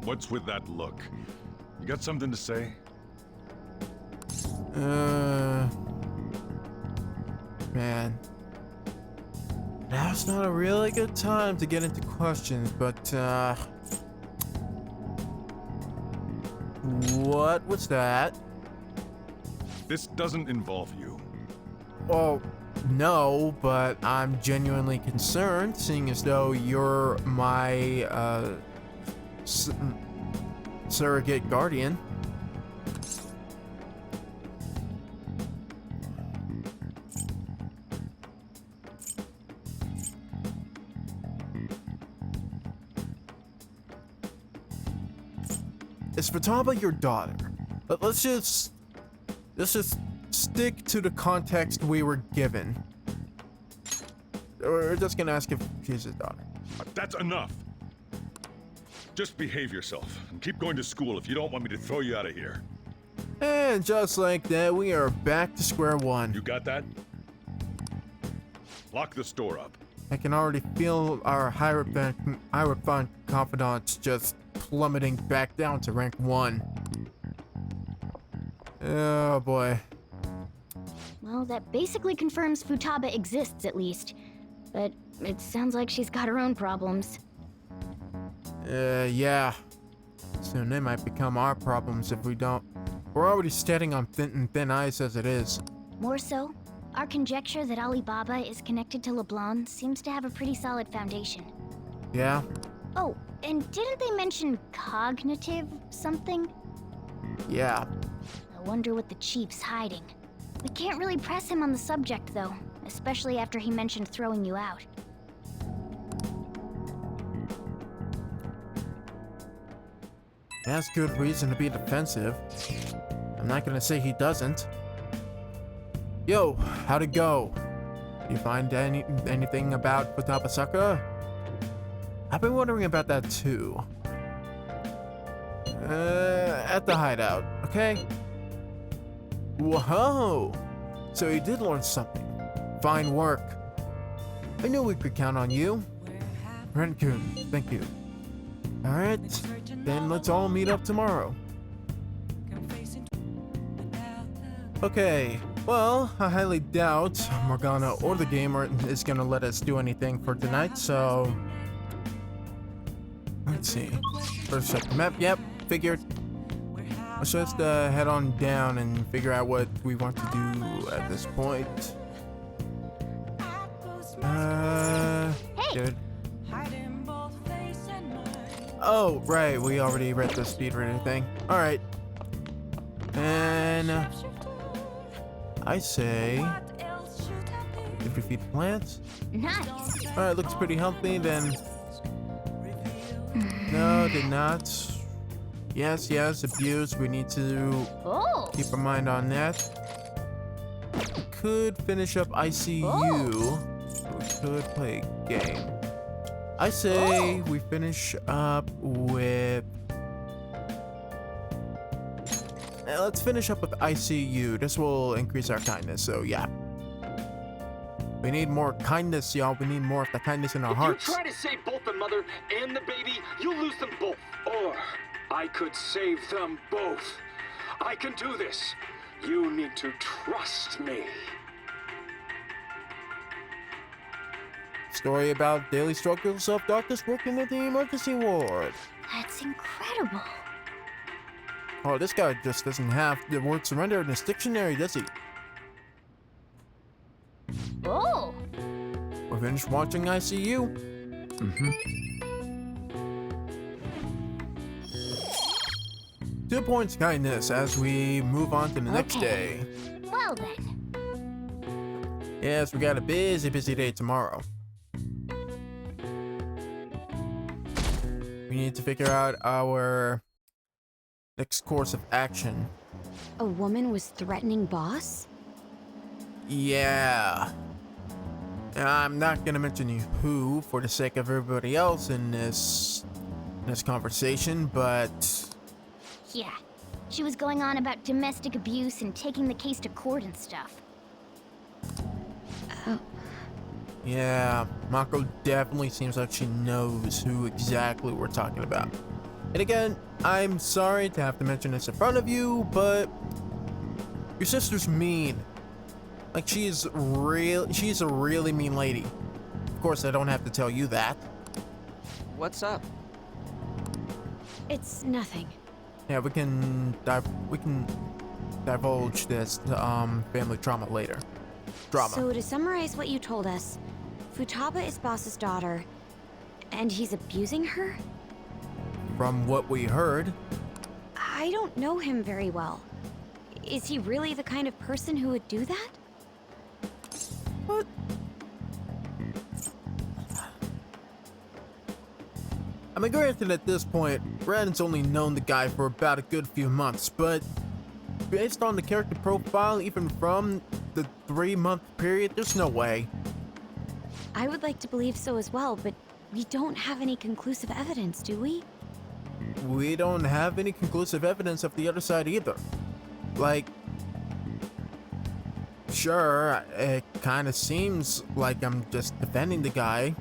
What's with that look? You got something to say? Man. Now's not a really good time to get into questions, but, what was that? This doesn't involve you. Well, no, but I'm genuinely concerned, seeing as though you're my, surrogate guardian. Is Futaba your daughter? Let's just stick to the context we were given. We're just gonna ask if she's his daughter. That's enough. Just behave yourself and keep going to school if you don't want me to throw you out of here. And just like that, we are back to square one. You got that? Lock the store up. I can already feel our Hierophant confidants just plummeting back down to rank 1. Oh boy. Well, that basically confirms Futaba exists, at least. But it sounds like she's got her own problems. Yeah. Soon they might become our problems if we don't. We're already standing on thin ice as it is. More so, our conjecture that Alibaba is connected to LeBlanc seems to have a pretty solid foundation. Yeah? Oh, and didn't they mention cognitive something? Yeah. I wonder what the chief's hiding. We can't really press him on the subject, though, especially after he mentioned throwing you out. He has good reason to be defensive. I'm not gonna say he doesn't. Yo, how'd it go? You find anything about Futaba Sakura? I've been wondering about that too. At the hideout, okay? Whoa! So you did learn something. Fine work. I knew we could count on you. Ren-kun, thank you. Alright, then let's all meet up tomorrow. Okay, well, I highly doubt Morgana or the gamer is gonna let us do anything for tonight, so... Let's see. First check the map, yep, figured. Let's just head on down and figure out what we want to do at this point. Dude. Oh, right, we already read the speedrunner thing. Alright. And... I say... If we feed the plants? Nice. Alright, looks pretty healthy, then... No, did not. Yes, abuse. We need to keep our mind on that. We could finish up ICU. We could play a game. I say we finish up with... Let's finish up with ICU. This will increase our kindness, so yeah. We need more kindness, y'all. We need more of the kindness in our hearts. If you try to save both the mother and the baby, you'll lose them both. Or I could save them both. I can do this. You need to trust me. Story about daily struggles of doctors working at the emergency ward. That's incredible. Oh, this guy just doesn't have the word surrender in his dictionary, does he? Oh. We're finished watching ICU. 2 points kindness as we move on to the next day. Well then. Yes, we got a busy day tomorrow. We need to figure out our next course of action. A woman was threatening Boss? Yeah. I'm not gonna mention you who for the sake of everybody else in this conversation, but... Yeah. She was going on about domestic abuse and taking the case to court and stuff. Yeah, Mako definitely seems like she knows who exactly we're talking about. And again, I'm sorry to have to mention this in front of you, but your sister's mean. Like, she's a really mean lady. Of course, I don't have to tell you that. What's up? It's nothing. Yeah, we can divulge this family trauma later. So to summarize what you told us, Futaba is Boss's daughter, and he's abusing her? From what we heard. I don't know him very well. Is he really the kind of person who would do that? What? I mean, granted at this point, Ren's only known the guy for about a good few months, but based on the character profile, even from the 3-month period, there's no way. I would like to believe so as well, but we don't have any conclusive evidence, do we? We don't have any conclusive evidence of the other side either. Like, sure, it kind of seems like I'm just defending the guy.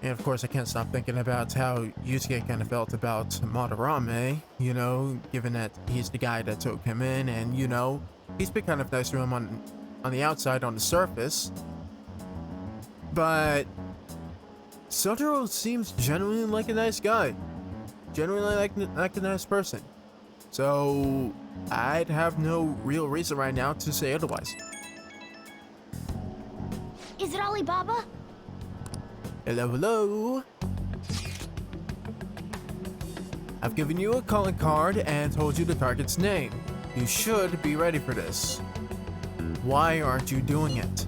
And of course, I can't stop thinking about how Yusuke kind of felt about Madarame, you know, given that he's the guy that took him in, and, you know, he's been kind of nice to him on the outside, on the surface. But Sojiro seems genuinely like a nice guy. Genuinely like a nice person. So I'd have no real reason right now to say otherwise. Is it Alibaba? Hello. I've given you a calling card and told you the target's name. You should be ready for this. Why aren't you doing it?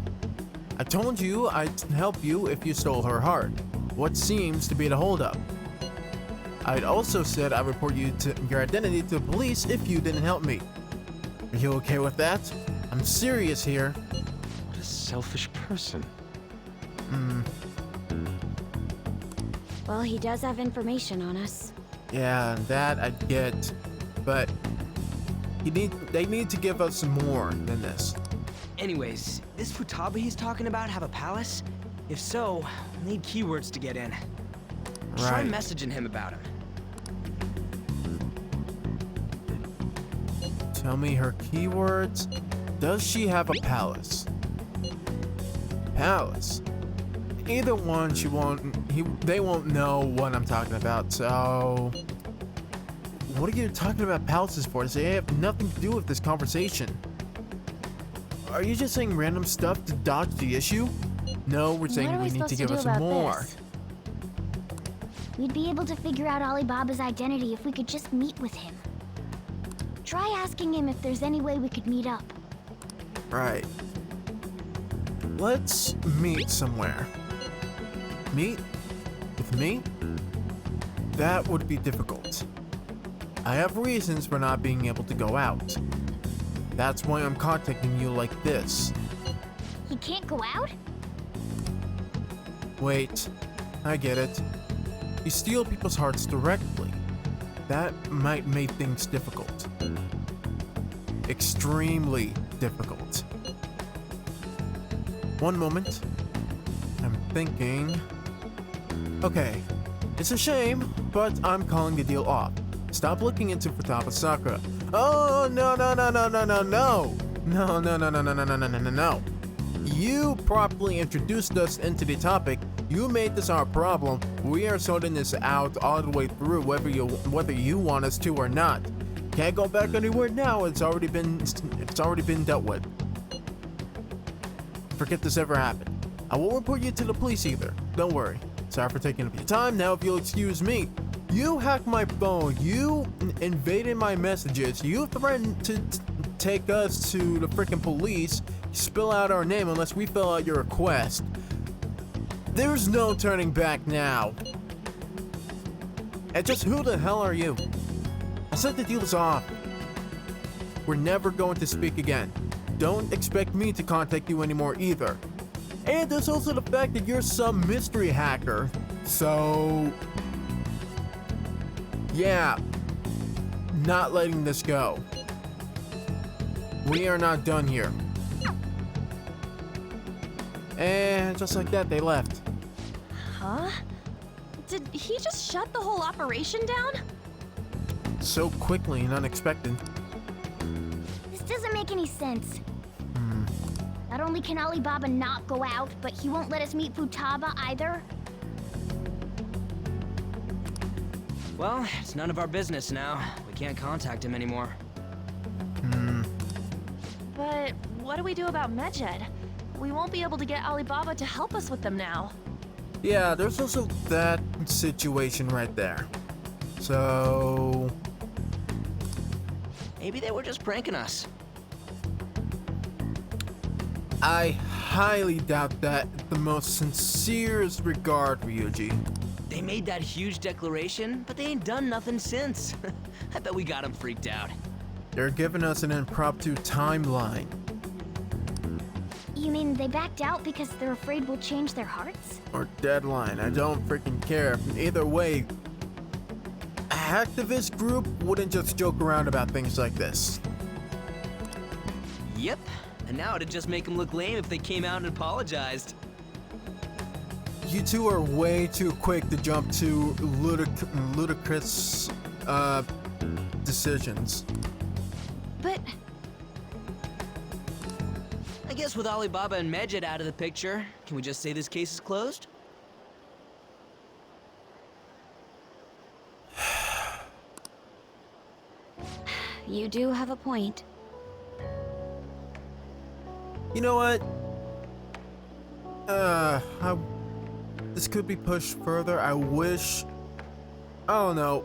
I told you I'd help you if you stole her heart. What seems to be the holdup? I'd also said I'd report your identity to the police if you didn't help me. Are you okay with that? I'm serious here. What a selfish person. Well, he does have information on us. Yeah, that I get. But they need to give us more than this. Anyways, this Futaba he's talking about have a palace? If so, we'll need keywords to get in. Try Right. messaging him about him. Tell me her keywords. Does she have a palace? Palace. Either one, they won't know what I'm talking about, so... What are you talking about palaces for? They have nothing to do with this conversation. Are you just saying random stuff to dodge the issue? No, we're saying we need to give us more. We'd be able to figure out Alibaba's identity if we could just meet with him. Try asking him if there's any way we could meet up. Right. Let's meet somewhere. Meet? With me? That would be difficult. I have reasons for not being able to go out. That's why I'm contacting you like this. He can't go out? Wait, I get it. You steal people's hearts directly. That might make things difficult. Extremely difficult. One moment. I'm thinking... Okay, it's a shame, but I'm calling the deal off. Stop looking into Futaba Sakura. Oh, no. No. You properly introduced us into the topic. You made this our problem. We are sorting this out all the way through, whether you want us to or not. Can't go back anywhere now. It's already been dealt with. Forget this ever happened. I won't report you to the police either. Don't worry. Sorry for taking up your time. Now, if you'll excuse me, you hacked my phone. You invaded my messages. You threatened to take us to the freaking police. Spill out our name unless we fill out your request. There's no turning back now. And just who the hell are you? I said the deal is off. We're never going to speak again. Don't expect me to contact you anymore either. And there's also the fact that you're some mystery hacker. So... yeah. Not letting this go. We are not done here. And just like that, they left. Huh? Did he just shut the whole operation down? So quickly and unexpected. This doesn't make any sense. Not only can Alibaba not go out, but he won't let us meet Futaba either. Well, it's none of our business now. We can't contact him anymore. But what do we do about Medjed? We won't be able to get Alibaba to help us with them now. Yeah, there's also that situation right there. So... maybe they were just pranking us. I highly doubt that. The most sincerest regard, Ryuji. They made that huge declaration, but they ain't done nothing since. I bet we got them freaked out. They're giving us an impromptu timeline. You mean they backed out because they're afraid we'll change their hearts? Or deadline, I don't freaking care. Either way, a hacktivist group wouldn't just joke around about things like this. Yep, and now it'd just make them look lame if they came out and apologized. You two are way too quick to jump to ludicrous decisions. But... I guess with Alibaba and Medjed out of the picture, can we just say this case is closed? You do have a point. You know what? This could be pushed further. I don't know.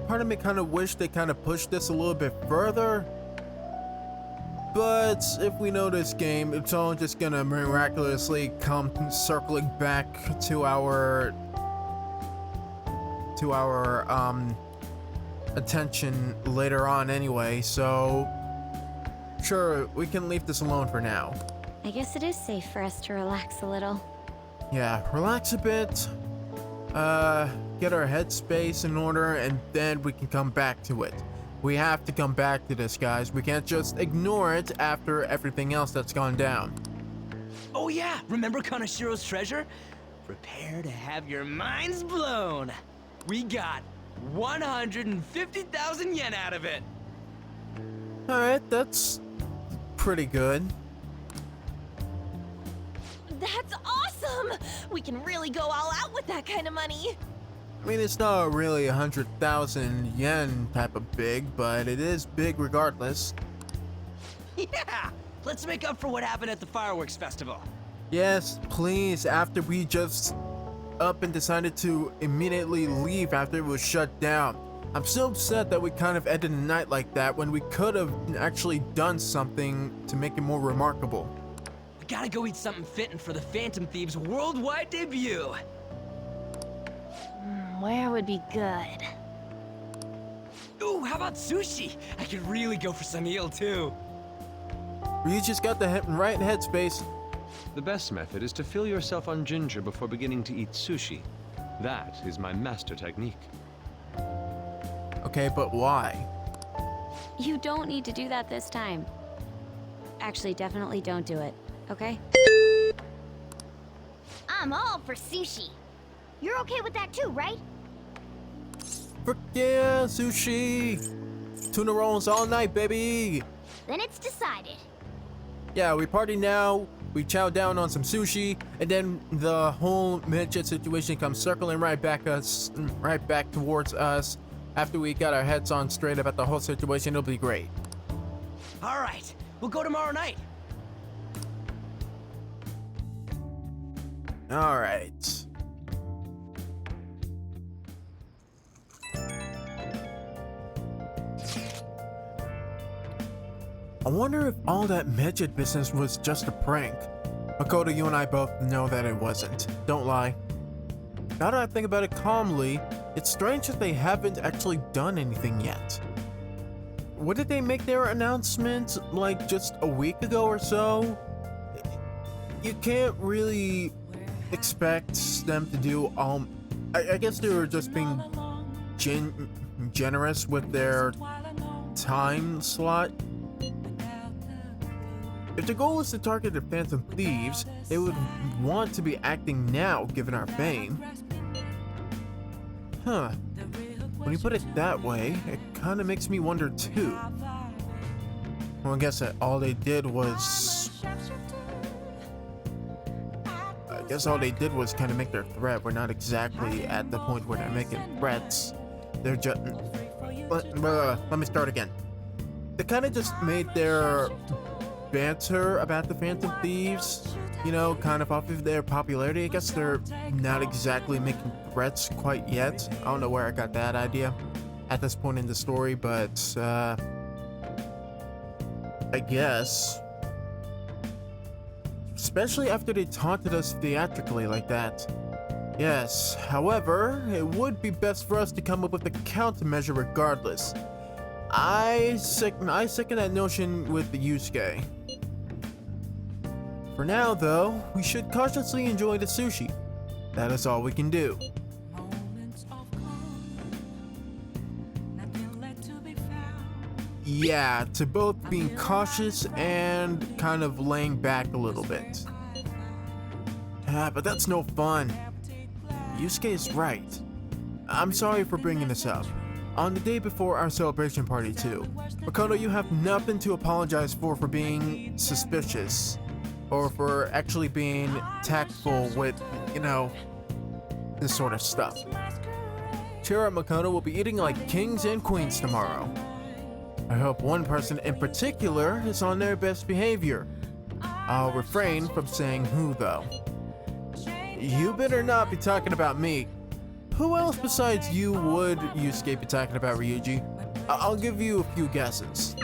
Part of me kind of wish they kind of pushed this a little bit further. But if we know this game, it's all just gonna miraculously come circling back to our to our attention later on anyway, so sure, we can leave this alone for now. I guess it is safe for us to relax a little. Yeah, relax a bit, get our headspace in order, and then we can come back to it. We have to come back to this, guys. We can't just ignore it after everything else that's gone down. Oh yeah, remember Kanashiro's treasure? Prepare to have your minds blown. We got 150,000 yen out of it. Alright, that's pretty good. That's awesome! We can really go all out with that kind of money. I mean, it's not really 100,000 yen type of big, but it is big regardless. Yeah! Let's make up for what happened at the fireworks festival. Yes, please, after we just up and decided to immediately leave after it was shut down. I'm so upset that we kind of ended the night like that when we could have actually done something to make it more remarkable. We gotta go eat something fitting for the Phantom Thieves' worldwide debut. Where would be good? Ooh, how about sushi? I could really go for some eel too. You just got the right headspace. The best method is to fill yourself on ginger before beginning to eat sushi. That is my master technique. Okay, but why? You don't need to do that this time. Actually, definitely don't do it, okay? I'm all for sushi. You're okay with that too, right? Frick yeah, sushi! Tuna rolls all night, baby! Then it's decided. Yeah, we party now, we chow down on some sushi, and then the whole midget situation comes circling right back towards us. After we got our heads on straight about the whole situation, it'll be great. All right, we'll go tomorrow night. All right. I wonder if all that midget business was just a prank. Makoto, you and I both know that it wasn't. Don't lie. Now that I think about it calmly, it's strange that they haven't actually done anything yet. What did they make their announcement like just a week ago or so? You can't really expect them to do I guess they were just being generous with their time slot. If the goal is to target the Phantom Thieves, they would want to be acting now, given our fame. Huh. When you put it that way, it kinda makes me wonder too. Well, I guess that all they did was... kind of make their threat. We're not exactly at the point where they're making threats. They're just... Let me start again. They kind of just made their banter about the Phantom Thieves, you know, kind of off of their popularity. I guess they're not exactly making threats quite yet. I don't know where I got that idea at this point in the story, but I guess. Especially after they taunted us theatrically like that. Yes, however, it would be best for us to come up with a countermeasure regardless. I second that notion with the Yusuke. For now, though, we should cautiously enjoy the sushi. That is all we can do. Yeah, to both being cautious and kind of laying back a little bit. But that's no fun. Yusuke is right. I'm sorry for bringing this up. On the day before our celebration party too. Makoto, you have nothing to apologize for being suspicious. Or for actually being tactful with, you know, this sort of stuff. Cheer up, Makoto, will be eating like kings and queens tomorrow. I hope one person in particular is on their best behavior. I'll refrain from saying who though. You better not be talking about me. Who else besides you would Yusuke be talking about, Ryuji? I'll give you a few guesses.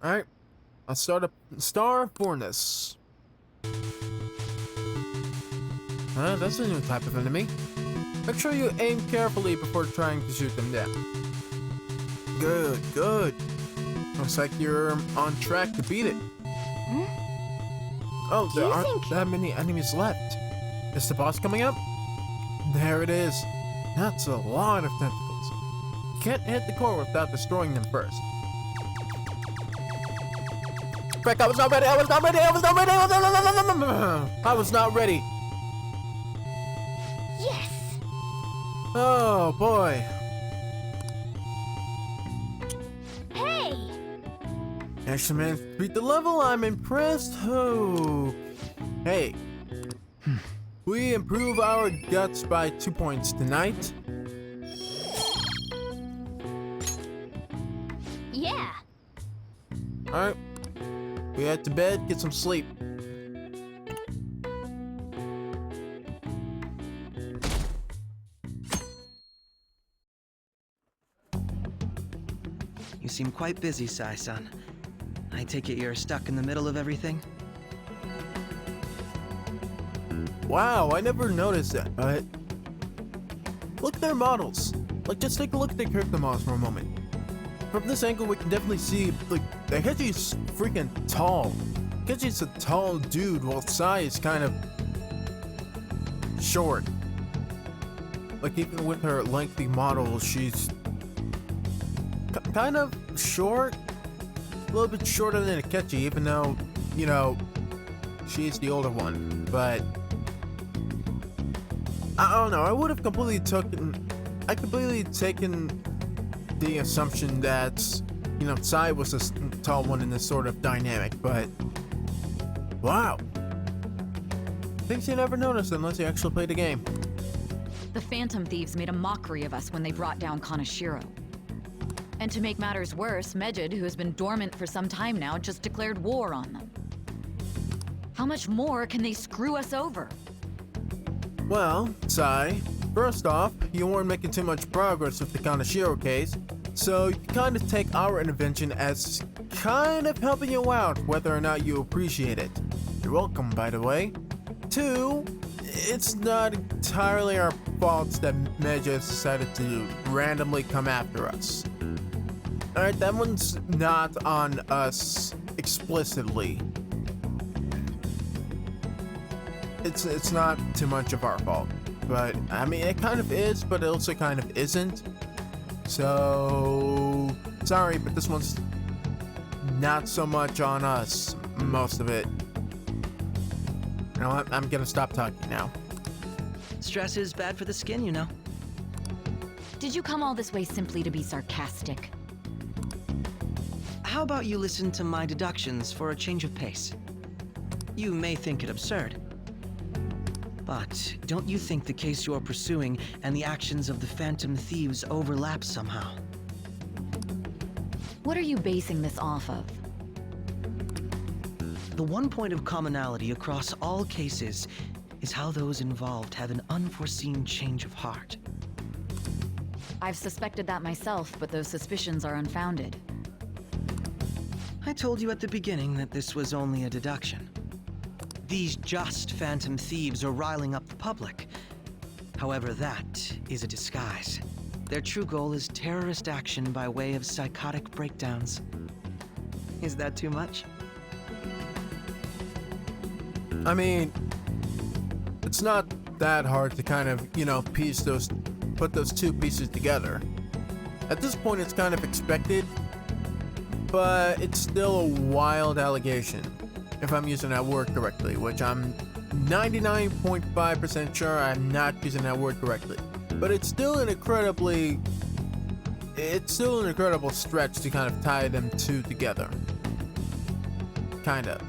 Alright, I'll start a star for this. That's a new type of enemy. Make sure you aim carefully before trying to shoot them down. Good, good. Looks like you're on track to beat it. Oh, there aren't that many enemies left. Is the boss coming up? There it is. That's a lot of tentacles. You can't hit the core without destroying them first. Frick, I was not ready, I was not ready, I was not ready, I was not ready. Yes! Oh, boy. Hey! Actually managed to beat the level, I'm impressed. Oh. Hey. We improve our guts by 2 points tonight. Yeah! Alright. We head to bed, get some sleep. You seem quite busy, Sai-san. I take it you're stuck in the middle of everything? Wow, I never noticed that, but look at their models. Like, just take a look at their character models for a moment. From this angle, we can definitely see, like, Akechi's freaking tall. Akechi's a tall dude, while Sai is kind of short. Like, even with her lengthy model, she's kind of short. A little bit shorter than Akechi, even though, you know, she's the older one. But I don't know, I would have completely taken the assumption that, you know, Sai was a tall one in this sort of dynamic, but wow. Things you never notice unless you actually play the game. The Phantom Thieves made a mockery of us when they brought down Kaneshiro. And to make matters worse, Mejid, who has been dormant for some time now, just declared war on them. How much more can they screw us over? Well, Sai, first off, you weren't making too much progress with the Kaneshiro case, so you kind of take our intervention as kind of helping you out, whether or not you appreciate it. You're welcome, by the way. 2, it's not entirely our fault that Mejid decided to randomly come after us. Alright, that one's not on us explicitly. It's not too much of our fault. But, I mean, it kind of is, but it also kind of isn't. So, sorry, but this one's not so much on us, most of it. You know what? I'm gonna stop talking now. Stress is bad for the skin, you know. Did you come all this way simply to be sarcastic? How about you listen to my deductions for a change of pace? You may think it absurd, but don't you think the case you're pursuing and the actions of the Phantom Thieves overlap somehow? What are you basing this off of? The one point of commonality across all cases is how those involved have an unforeseen change of heart. I've suspected that myself, but those suspicions are unfounded. I told you at the beginning that this was only a deduction. These just Phantom Thieves are riling up the public. However, that is a disguise. Their true goal is terrorist action by way of psychotic breakdowns. Is that too much? I mean, it's not that hard to kind of, you know, put those two pieces together. At this point, it's kind of expected, but it's still a wild allegation, if I'm using that word correctly, which I'm 99.5% sure I'm not using that word correctly. But it's still an incredible stretch to kind of tie them two together. Kind of.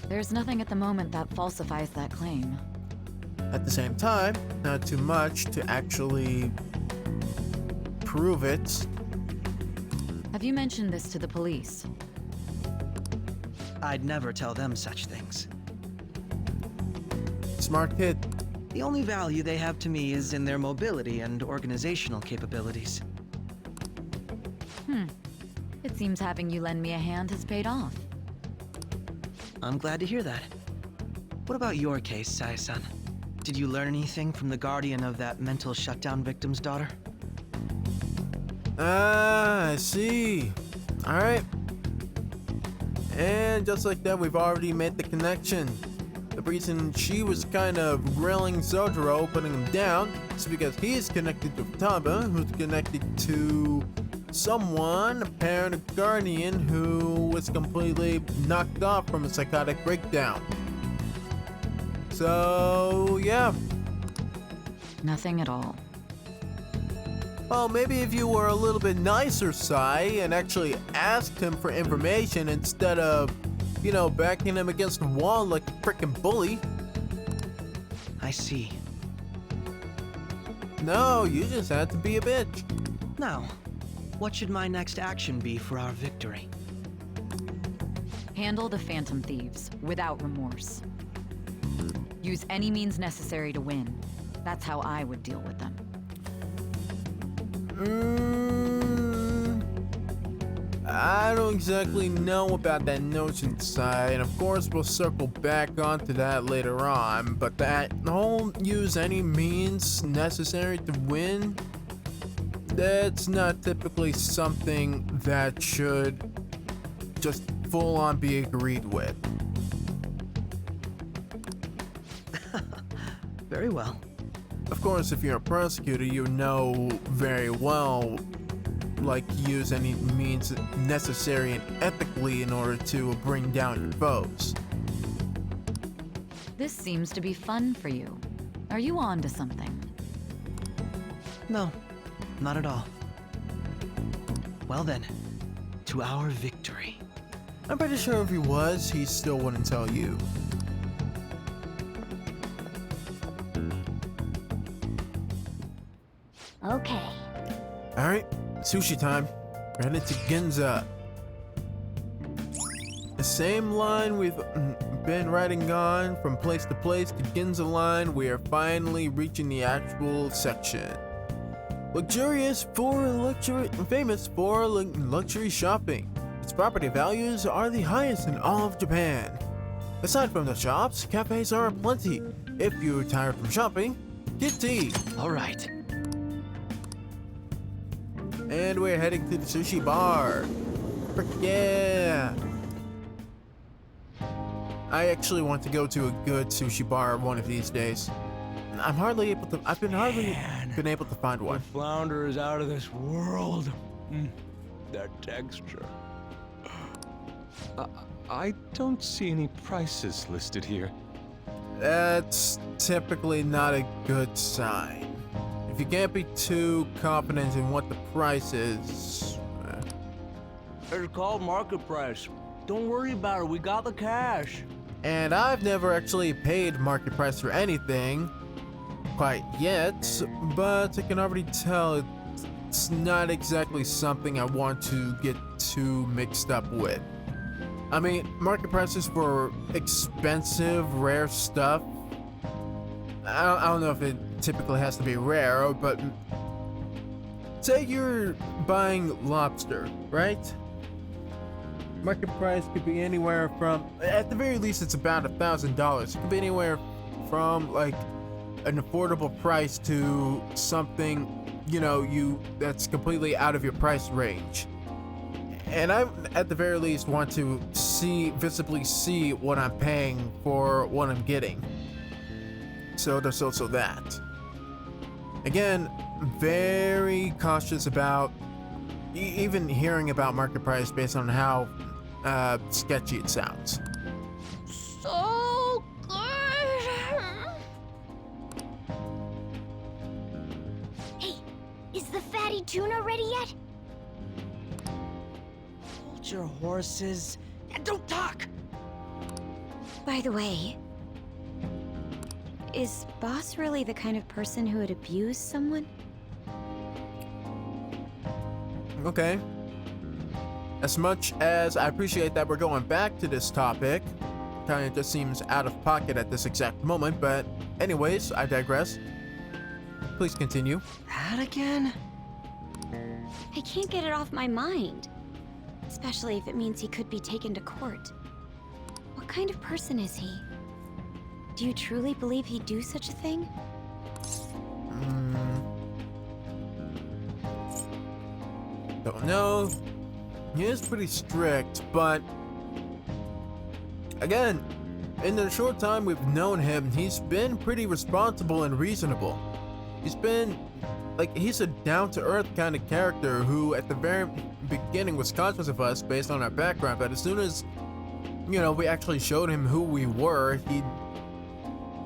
There's nothing at the moment that falsifies that claim. At the same time, not too much to actually prove it. Have you mentioned this to the police? I'd never tell them such things. Smart kid. The only value they have to me is in their mobility and organizational capabilities. It seems having you lend me a hand has paid off. I'm glad to hear that. What about your case, Sai-san? Did you learn anything from the guardian of that mental shutdown victim's daughter? Ah, I see. Alright. And just like that, we've already made the connection. The reason she was kind of grilling Sojiro, putting him down, is because he's connected to Futaba, who's connected to someone, a parent, a guardian, who was completely knocked off from a psychotic breakdown. So, yeah. Nothing at all. Well, maybe if you were a little bit nicer, Sai, and actually asked him for information instead of, you know, backing him against the wall like a frickin' bully. I see. No, you just had to be a bitch. Now, what should my next action be for our victory? Handle the Phantom Thieves without remorse. Use any means necessary to win. That's how I would deal with them. I don't exactly know about that notion, Sai, and of course we'll circle back onto that later on, but that whole use any means necessary to win, that's not typically something that should just full on be agreed with. Very well. Of course, if you're a prosecutor, you know very well, like, use any means necessary and ethically in order to bring down your foes. This seems to be fun for you. Are you on to something? No, not at all. Well then, to our victory. I'm pretty sure if he was, he still wouldn't tell you. Okay. Alright, sushi time. We're headed to Ginza. The same line we've been riding on from place to place to Ginza line, we are finally reaching the actual section. Famous for luxury shopping. Its property values are the highest in all of Japan. Aside from the shops, cafes are aplenty. If you're tired from shopping, get tea. Alright. And we're heading to the sushi bar. Frick yeah! I actually want to go to a good sushi bar one of these days. I've been hardly able to find one. The flounder is out of this world. That texture. I don't see any prices listed here. That's typically not a good sign. If you can't be too confident in what the price is... It's called market price. Don't worry about it, we got the cash. And I've never actually paid market price for anything quite yet, but I can already tell it's not exactly something I want to get too mixed up with. I mean, market prices for expensive, rare stuff, I don't know if it typically has to be rare, but say you're buying lobster, right? Market price could be anywhere from, at the very least, it's about $1,000. It could be anywhere from like an affordable price to something, you know, that's completely out of your price range. And I, at the very least, want to visibly see what I'm paying for what I'm getting. So there's also that. Again, very cautious about even hearing about market price based on how sketchy it sounds. So good. Hey, is the fatty tuna ready yet? Hold your horses and don't talk! By the way, is Boss really the kind of person who would abuse someone? Okay. As much as I appreciate that we're going back to this topic, kind of just seems out of pocket at this exact moment, but anyways, I digress. Please continue. That again? I can't get it off my mind. Especially if it means he could be taken to court. What kind of person is he? Do you truly believe he'd do such a thing? Don't know. He is pretty strict, but again, in the short time we've known him, he's been pretty responsible and reasonable. He's been like, he's a down-to-earth kind of character who at the very beginning was conscious of us based on our background, but as soon as, you know, we actually showed him who we were, he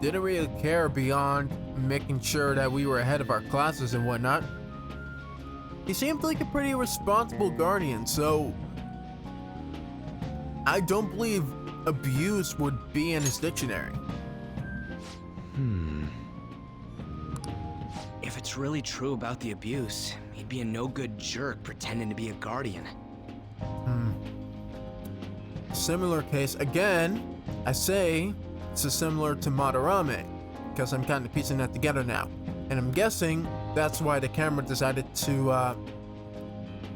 didn't really care beyond making sure that we were ahead of our classes and whatnot. He seemed like a pretty responsible guardian, so I don't believe abuse would be in his dictionary. If it's really true about the abuse, he'd be a no-good jerk pretending to be a guardian. Similar case, again, I say it's similar to Madarame, because I'm kind of piecing that together now. And I'm guessing that's why the camera decided to,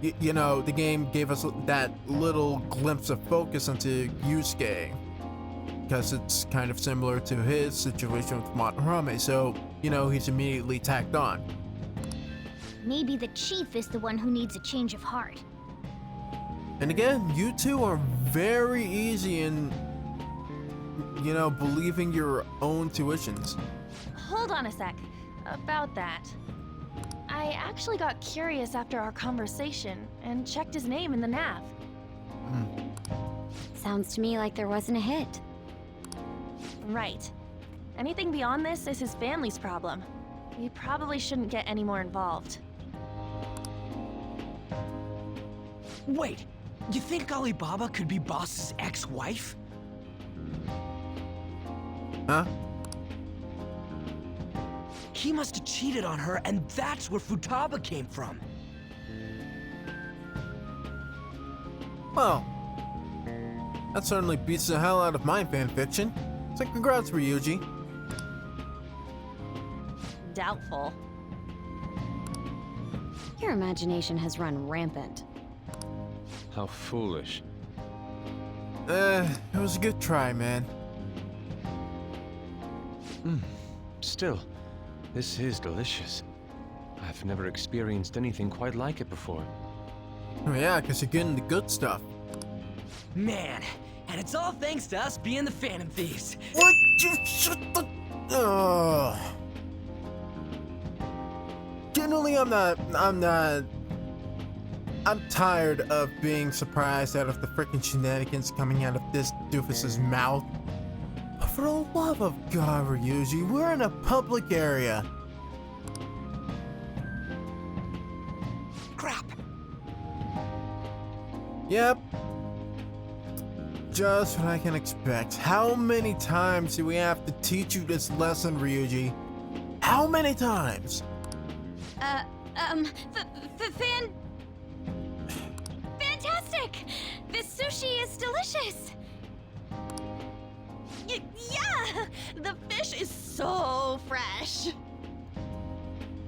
you know, the game gave us that little glimpse of focus into Yusuke, because it's kind of similar to his situation with Madarame, so, you know, he's immediately tacked on. Maybe the chief is the one who needs a change of heart. And again, you two are very easy in, you know, believing your own tuitions. Hold on a sec. About that. I actually got curious after our conversation and checked his name in the nav. Sounds to me like there wasn't a hit. Right. Anything beyond this is his family's problem. We probably shouldn't get any more involved. Wait, you think Alibaba could be Boss's ex-wife? Huh? He must have cheated on her, and that's where Futaba came from. Well, that certainly beats the hell out of my fanfiction. So congrats, Ryuji. Doubtful. Your imagination has run rampant. How foolish. It was a good try, man. Still, this is delicious. I've never experienced anything quite like it before. Oh yeah, because you're getting the good stuff. Man, and it's all thanks to us being the Phantom Thieves. What? You shut the... Ugh. Generally, I'm tired of being surprised out of the freaking shenanigans coming out of this doofus's mouth. But for the love of God, Ryuji, we're in a public area. Crap. Yep. Just what I can expect. How many times do we have to teach you this lesson, Ryuji? How many times? Fantastic! This sushi is delicious! Yeah! The fish is so fresh!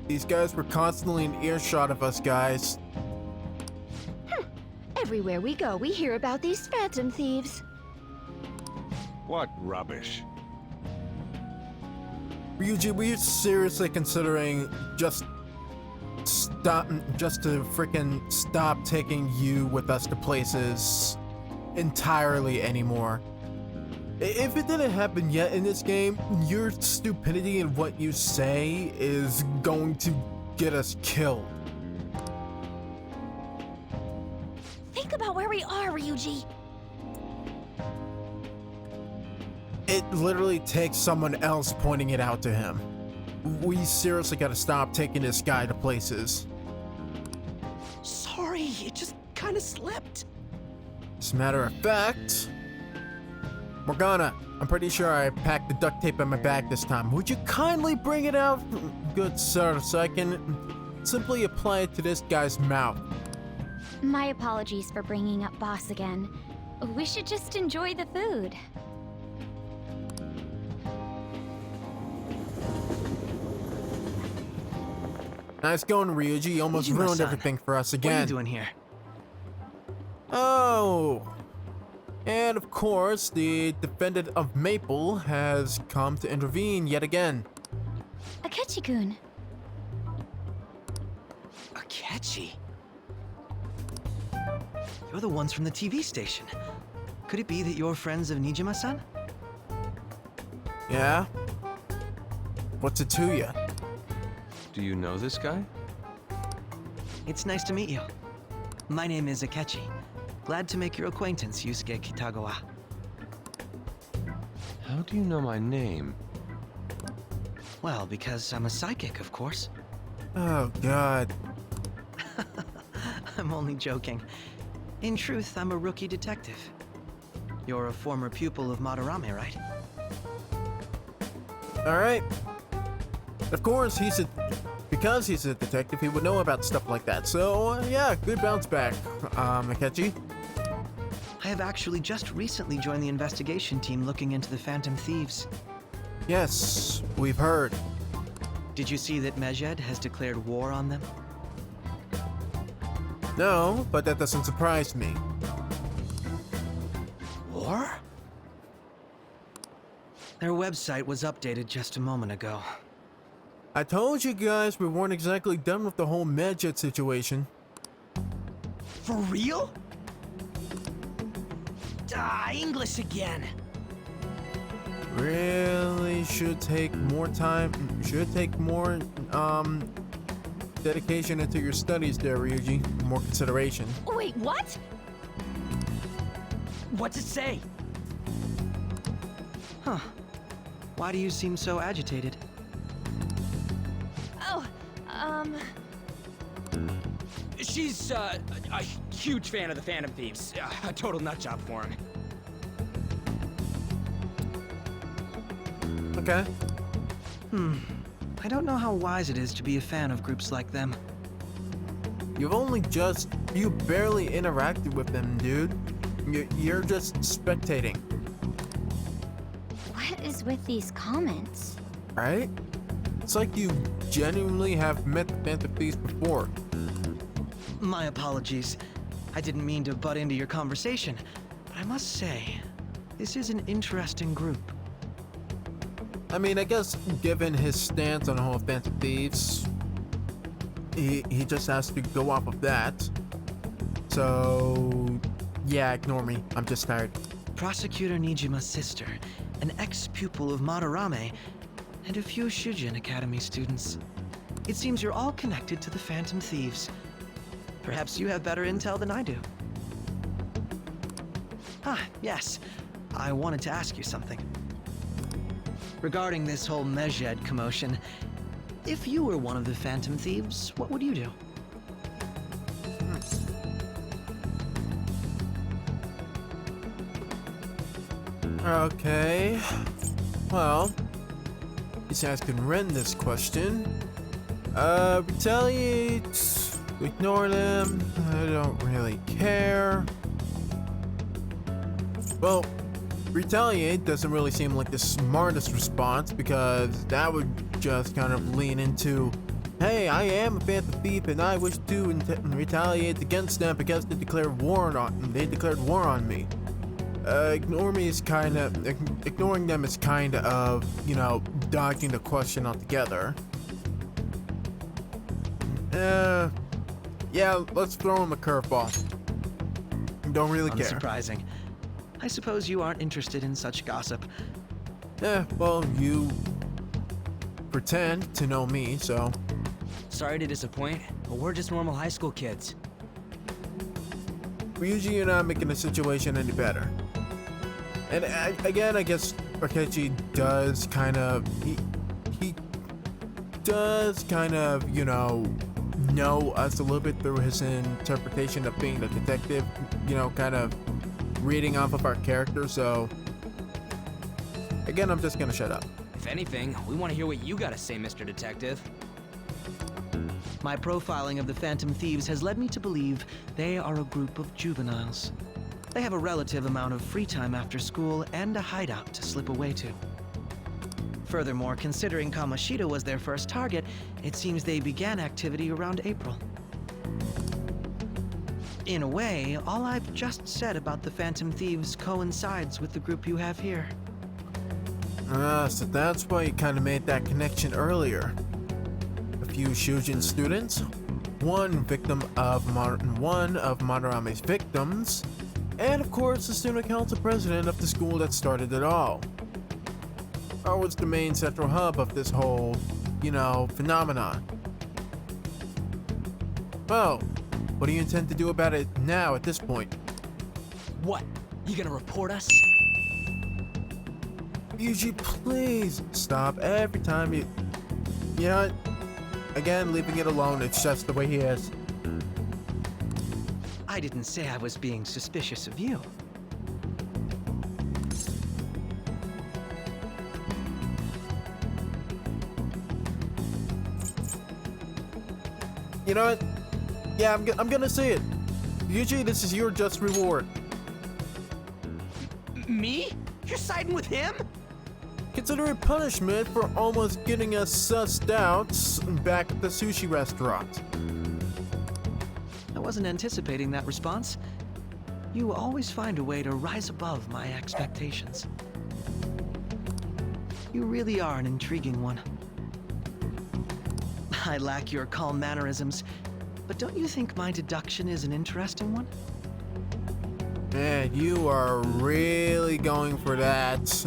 These guys were constantly in earshot of us, guys. Everywhere we go, we hear about these phantom thieves. What rubbish. Ryuji, were you seriously considering just to freaking stop taking you with us to places entirely anymore? If it didn't happen yet in this game, your stupidity in what you say is going to get us killed. Think about where we are, Ryuji. It literally takes someone else pointing it out to him. We seriously gotta stop taking this guy to places. Sorry, it just kind of slipped. As a matter of fact, Morgana, I'm pretty sure I packed the duct tape in my bag this time. Would you kindly bring it out, good sir, so I can simply apply it to this guy's mouth? My apologies for bringing up Boss again. We should just enjoy the food. Nice going, Ryuji. You almost ruined everything for us again. What are you doing here? Oh. And of course, the defendant of Maple has come to intervene yet again. Akechi-kun. Akechi? You're the ones from the TV station. Could it be that you're friends of Nijima-san? Yeah? What's it to you? Do you know this guy? It's nice to meet you. My name is Akechi. Glad to make your acquaintance, Yusuke Kitagawa. How do you know my name? Well, because I'm a psychic, of course. Oh, God. I'm only joking. In truth, I'm a rookie detective. You're a former pupil of Madarame, right? Alright. Of course, because he's a detective, he would know about stuff like that. So, yeah, good bounce back, Akechi. I have actually just recently joined the investigation team looking into the Phantom Thieves. Yes, we've heard. Did you see that Mejed has declared war on them? No, but that doesn't surprise me. War? Their website was updated just a moment ago. I told you guys we weren't exactly done with the whole Medjet situation. For real? English again. Really should take more time, should take more, dedication into your studies there, Ryuji. More consideration. Wait, what? What's it say? Huh. Why do you seem so agitated? Oh, She's a huge fan of the Phantom Thieves. A total nutjob for him. Okay. I don't know how wise it is to be a fan of groups like them. You barely interacted with them, dude. You're just spectating. What is with these comments? Right? It's like you genuinely have met the Phantom Thieves before. My apologies. I didn't mean to butt into your conversation, but I must say, this is an interesting group. I mean, I guess given his stance on the whole Phantom Thieves, he just has to go off of that. So, yeah, ignore me. I'm just tired. Prosecutor Nijima's sister, an ex-pupil of Madarame, and a few Shujin Academy students. It seems you're all connected to the Phantom Thieves. Perhaps you have better intel than I do. Yes. I wanted to ask you something. Regarding this whole Mejed commotion, if you were one of the Phantom Thieves, what would you do? Okay. Well, these guys can rend this question. Retaliate, ignore them, I don't really care. Well, retaliate doesn't really seem like the smartest response because that would just kind of lean into, hey, I am a Phantom Thief and I wish to retaliate against them because they declared war on me. Ignoring them is kind of, you know, dodging the question altogether. Yeah, let's throw him a curveball. Don't really care. Unsurprising. I suppose you aren't interested in such gossip. Well, you pretend to know me, so... Sorry to disappoint, but we're just normal high school kids. Usually you're not making the situation any better. And again, I guess Akechi does kind of... He does kind of, you know us a little bit through his interpretation of being the detective, you know, kind of reading off of our character, so... Again, I'm just gonna shut up. If anything, we want to hear what you gotta say, Mr. Detective. My profiling of the Phantom Thieves has led me to believe they are a group of juveniles. They have a relative amount of free time after school and a hideout to slip away to. Furthermore, considering Kamoshida was their first target, it seems they began activity around April. In a way, all I've just said about the Phantom Thieves coincides with the group you have here. So that's why you kind of made that connection earlier. A few Shujin students, one of Madarame's victims, and of course the student council president of the school that started it all. Or was the main central hub of this whole, phenomenon. Well, what do you intend to do about it now at this point? What? You gonna report us? Yuji, please stop every time you... Again, leaving it alone, it's just the way he is. I didn't say I was being suspicious of you. You know what? Yeah, I'm gonna say it. Yuji, this is your just reward. Me? You're siding with him? Consider it punishment for almost getting us sussed out back at the sushi restaurant. I wasn't anticipating that response. You always find a way to rise above my expectations. You really are an intriguing one. I lack your calm mannerisms, but don't you think my deduction is an interesting one? Man, you are really going for that,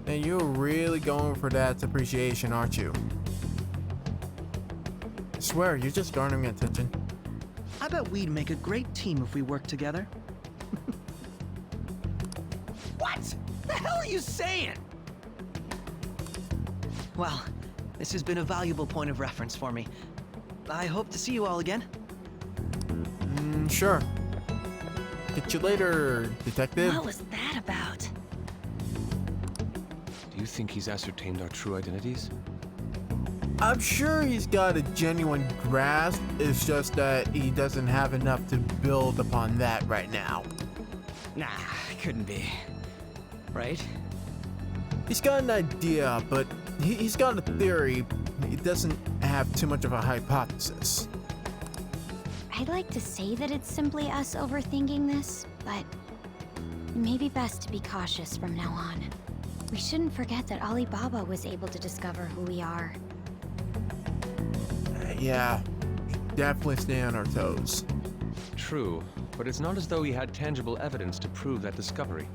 and you're really going for that appreciation, aren't you? I swear, you're just garnering attention. I bet we'd make a great team if we worked together. What? The hell are you saying? Well, this has been a valuable point of reference for me. I hope to see you all again. Sure. Catch you later, detective. What was that about? Do you think he's ascertained our true identities? I'm sure he's got a genuine grasp, it's just that he doesn't have enough to build upon that right now. Nah, couldn't be. Right? He's got an idea, but he's got a theory. He doesn't have too much of a hypothesis. I'd like to say that it's simply us overthinking this, but it may be best to be cautious from now on. We shouldn't forget that Alibaba was able to discover who we are. Yeah, definitely stay on our toes. True, but it's not as though he had tangible evidence to prove that discovery.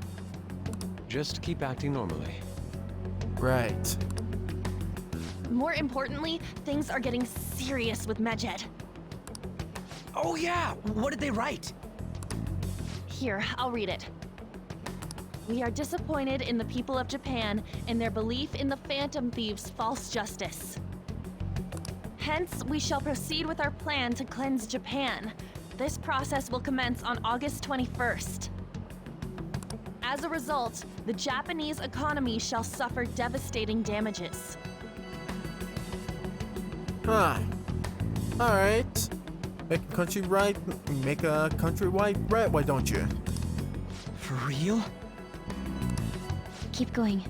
Just keep acting normally. Right. More importantly, things are getting serious with Medjed. Oh yeah, what did they write? Here, I'll read it. We are disappointed in the people of Japan and their belief in the Phantom Thieves' false justice. Hence, we shall proceed with our plan to cleanse Japan. This process will commence on August 21st. As a result, the Japanese economy shall suffer devastating damages. Alright. Make a country right, make a country right, why don't you? For real? Keep going.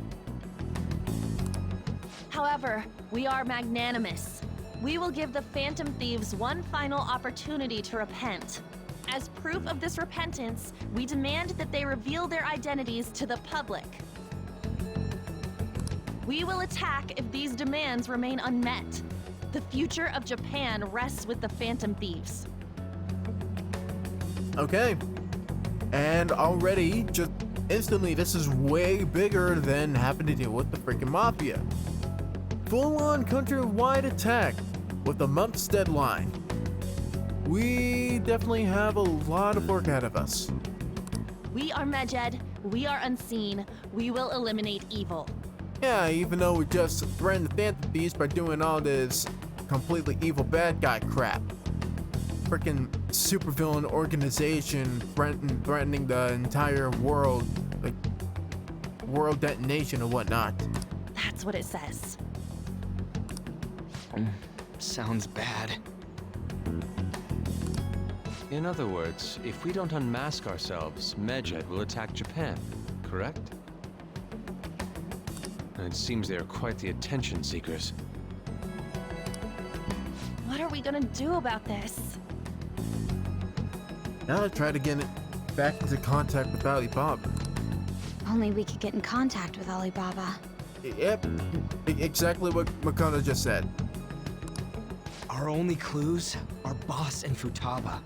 However, we are magnanimous. We will give the Phantom Thieves one final opportunity to repent. As proof of this repentance, we demand that they reveal their identities to the public. We will attack if these demands remain unmet. The future of Japan rests with the Phantom Thieves. Okay. And already, just instantly, this is way bigger than having to deal with the freaking Mafia. Full-on countrywide attack with a month's deadline. We definitely have a lot of work ahead of us. We are Medjed. We are unseen. We will eliminate evil. Yeah, even though we just threatened the Phantom Thieves by doing all this completely evil bad guy crap. Freaking supervillain organization threatening the entire world, like world detonation and whatnot. That's what it says. Sounds bad. In other words, if we don't unmask ourselves, Medjed will attack Japan, correct? And it seems they are quite the attention seekers. What are we gonna do about this? Gotta try to get back into contact with Alibaba. Only we could get in contact with Alibaba. Yep, exactly what Makona just said. Our only clues are Boss and Futaba.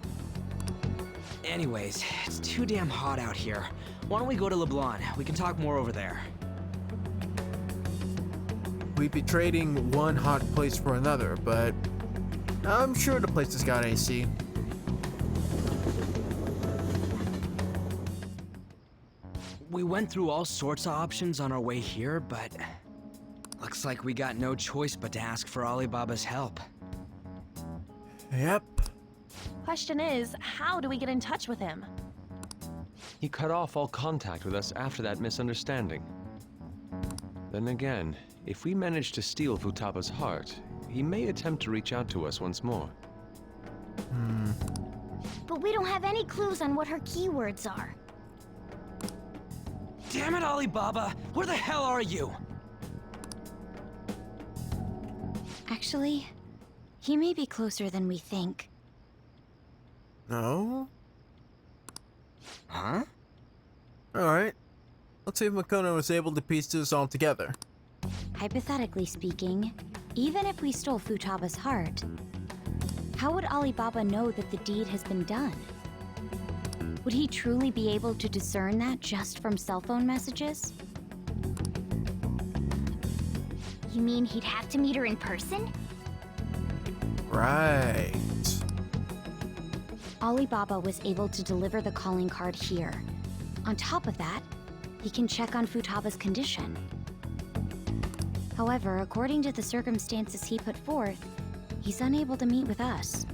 Anyways, it's too damn hot out here. Why don't we go to LeBlanc? We can talk more over there. We'd be trading one hot place for another, but I'm sure the place has got AC. We went through all sorts of options on our way here, but looks like we got no choice but to ask for Alibaba's help. Yep. Question is, how do we get in touch with him? He cut off all contact with us after that misunderstanding. Then again, if we manage to steal Futaba's heart, he may attempt to reach out to us once more. But we don't have any clues on what her keywords are. Damn it, Alibaba! Where the hell are you? Actually, he may be closer than we think. No? Huh? Alright. Let's see if Makona was able to piece this all together. Hypothetically speaking, even if we stole Futaba's heart, how would Alibaba know that the deed has been done? Would he truly be able to discern that just from cell phone messages? You mean he'd have to meet her in person? Right. Alibaba was able to deliver the calling card here. On top of that, he can check on Futaba's condition. However, according to the circumstances he put forth, he's unable to meet with us.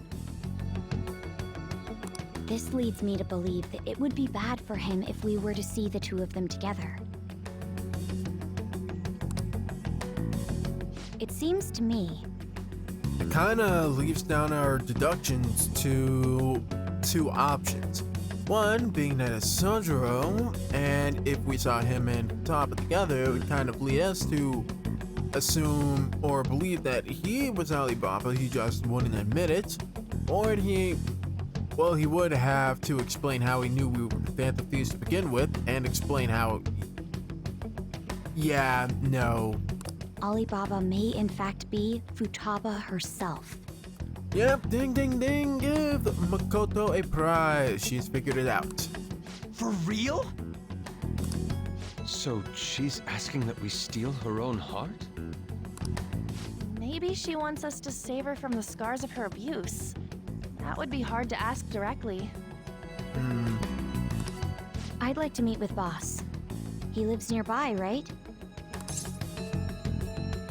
This leads me to believe that it would be bad for him if we were to see the two of them together. It seems to me... It kinda leaves down our deductions to two options. One being that it's Sojiro, and if we saw him and Futaba together, it would kind of lead us to assume or believe that he was Alibaba, he just wouldn't admit it. Or he would have to explain how he knew we were Phantom Thieves to begin with, and explain how... Yeah, no. Alibaba may in fact be Futaba herself. Yep, ding ding ding, give Makoto a prize. She's figured it out. For real? So she's asking that we steal her own heart? Maybe she wants us to save her from the scars of her abuse. That would be hard to ask directly. I'd like to meet with Boss. He lives nearby, right?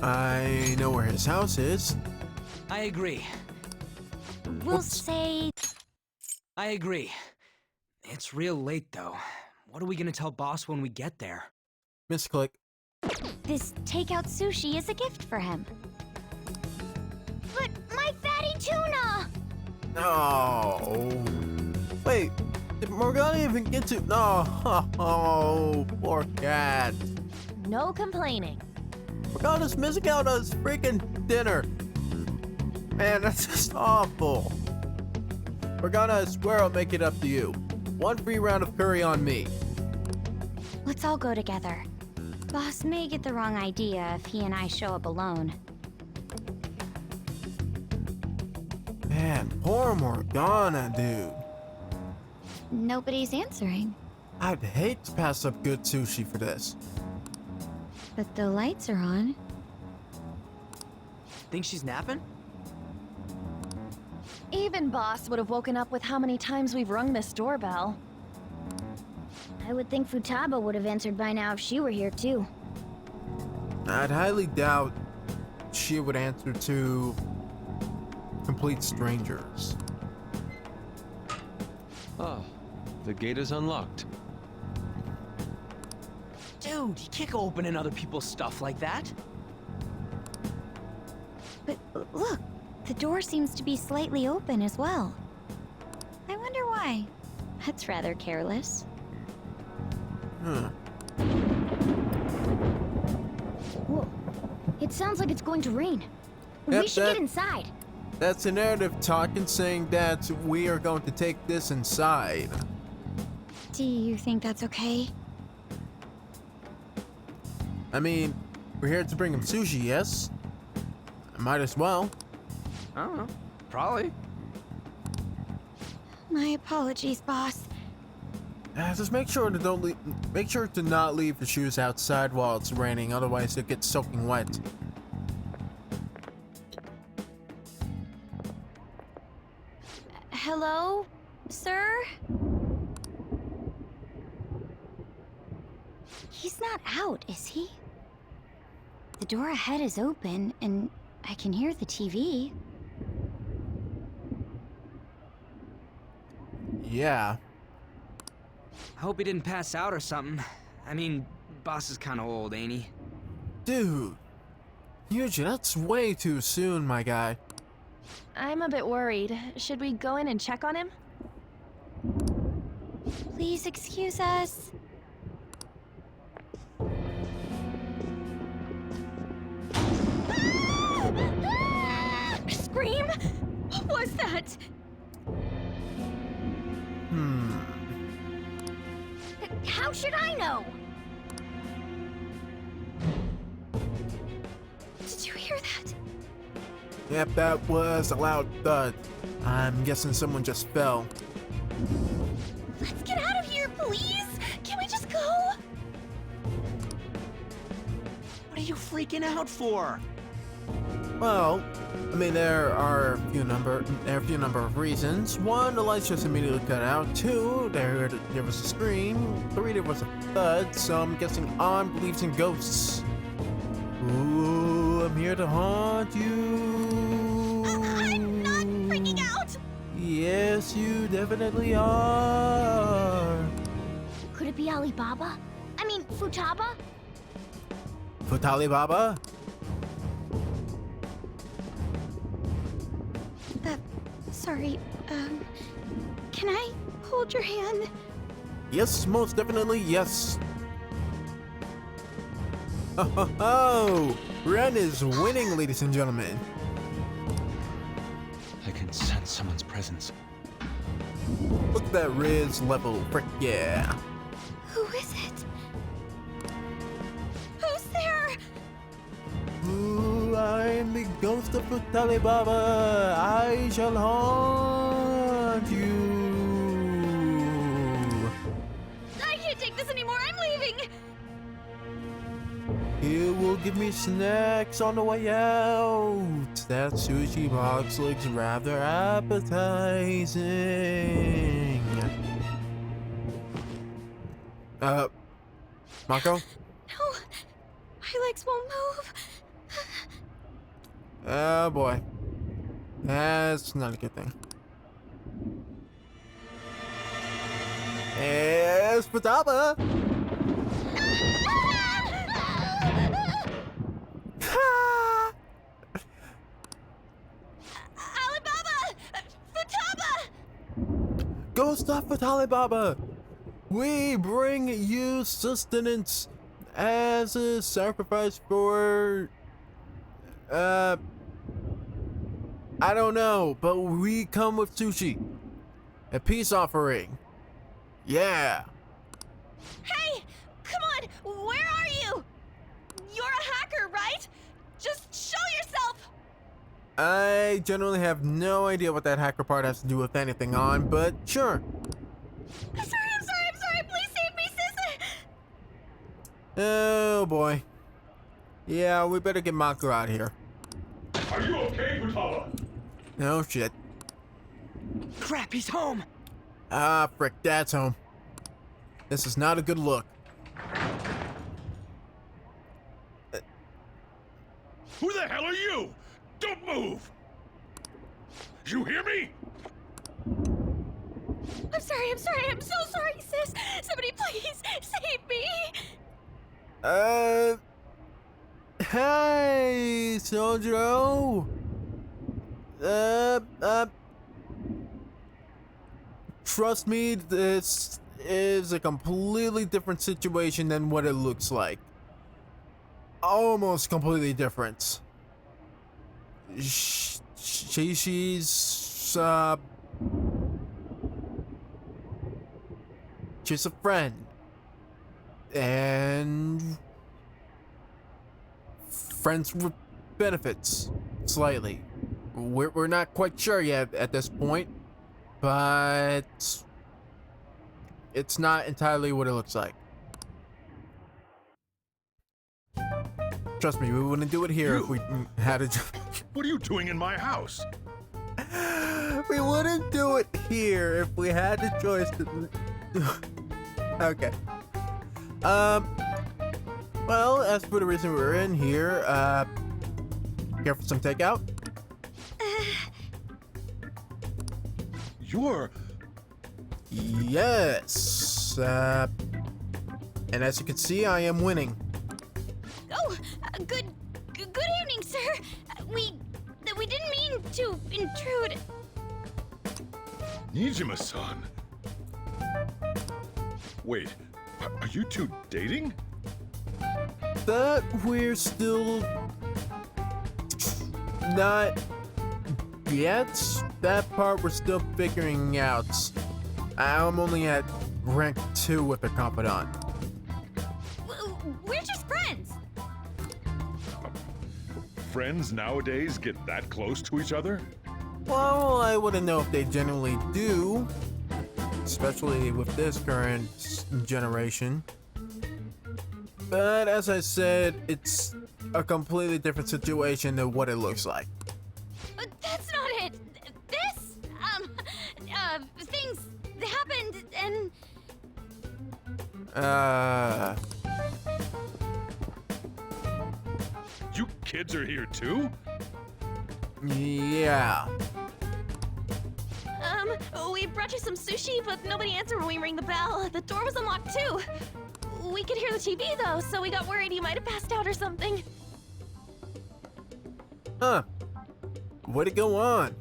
I know where his house is. I agree. We'll say... I agree. It's real late, though. What are we gonna tell Boss when we get there? Misclick. This takeout sushi is a gift for him. But my fatty tuna! No. Wait, did Morgana even get to... No. Oh, poor cat. No complaining. Morgana's missing out on his freaking dinner. Man, that's just awful. Morgana, I swear I'll make it up to you. One free round of curry on me. Let's all go together. Boss may get the wrong idea if he and I show up alone. Man, poor Morgana, dude. Nobody's answering. I'd hate to pass up good sushi for this. But the lights are on. Think she's napping? Even Boss would have woken up with how many times we've rung this doorbell. I would think Futaba would have answered by now if she were here too. I'd highly doubt she would answer to complete strangers. Ah, the gate is unlocked. Dude, you can't go opening other people's stuff like that. But look, the door seems to be slightly open as well. I wonder why. That's rather careless. Whoa. It sounds like it's going to rain. Yep, We should get inside. That's a narrative talking, saying that we are going to take this inside. Do you think that's okay? I mean, we're here to bring him sushi, yes? Might as well. I don't know. Probably. My apologies, boss. Just make sure to make sure to not leave your shoes outside while it's raining, otherwise they'll get soaking wet. Hello, sir? He's not out, is he? The door ahead is open, and I can hear the TV. Yeah. I hope he didn't pass out or something. I mean, boss is kind of old, ain't he? Dude. Yuji, that's way too soon, my guy. I'm a bit worried. Should we go in and check on him? Please excuse us. Scream? What was that? How should I know? Did you hear that? Yep, that was a loud thud. I'm guessing someone just fell. Let's get out of here, please! Can we just go? What are you freaking out for? Well, I mean, there are a few number of reasons. One, the lights just immediately cut out. Two, there was a scream. Three, there was a thud. So I'm guessing On believes in ghosts. Ooh, I'm here to haunt you. I'm not freaking out! Yes, you definitely are. Could it be Alibaba? I mean, Futaba? Alibaba? Sorry, can I hold your hand? Yes, most definitely, yes. Oh, Ren is winning, ladies and gentlemen. I can sense someone's presence. Look at that Riz level, frick yeah. Who is it? Who's there? Ooh, I am the ghost of Alibaba. I shall haunt you. I can't take this anymore, I'm leaving! You will give me snacks on the way out. That sushi box looks rather appetizing. Mako? No, my legs won't move. Oh boy. That's not a good thing. It's Futaba! Alibaba! Futaba! Go stop with Alibaba! We bring you sustenance as a sacrifice for... I don't know, but we come with sushi. A peace offering. Yeah. Hey! Come on! Where are you? You're a hacker, right? Just show yourself! I generally have no idea what that hacker part has to do with anything on, but sure. I'm sorry! Please save me, sis! Oh boy. Yeah, we better get Mako out here. Are you okay, Futaba? Oh shit. Crap, he's home! Ah, frick, Dad's home. This is not a good look. Who the hell are you? Don't move! You hear me? I'm sorry, I'm so sorry, sis! Somebody please save me! Hey, Sojiro. Trust me, this is a completely different situation than what it looks like. Almost completely different. she's a friend. And friends with benefits, slightly. We're not quite sure yet at this point, but it's not entirely what it looks like. Trust me, we wouldn't do it here if we had a... What are you doing in my house? We wouldn't do it here if we had the choice to... Okay. Well, as for the reason we're in here, care for some takeout? You're... Yes. And as you can see, I am winning. Oh, good evening, sir. We didn't mean to intrude. Nijima-san. Wait, are you two dating? That we're still not yet. That part we're still figuring out. I'm only at rank 2 with a confidant. We're just friends. Friends nowadays get that close to each other? Well, I wouldn't know if they generally do, especially with this current generation. But as I said, it's a completely different situation than what it looks like. But that's not it. This, things happened and... You kids are here too? Yeah. We brought you some sushi, but nobody answered when we rang the bell. The door was unlocked too. We could hear the TV though, so we got worried you might have passed out or something. Huh. Way to go on.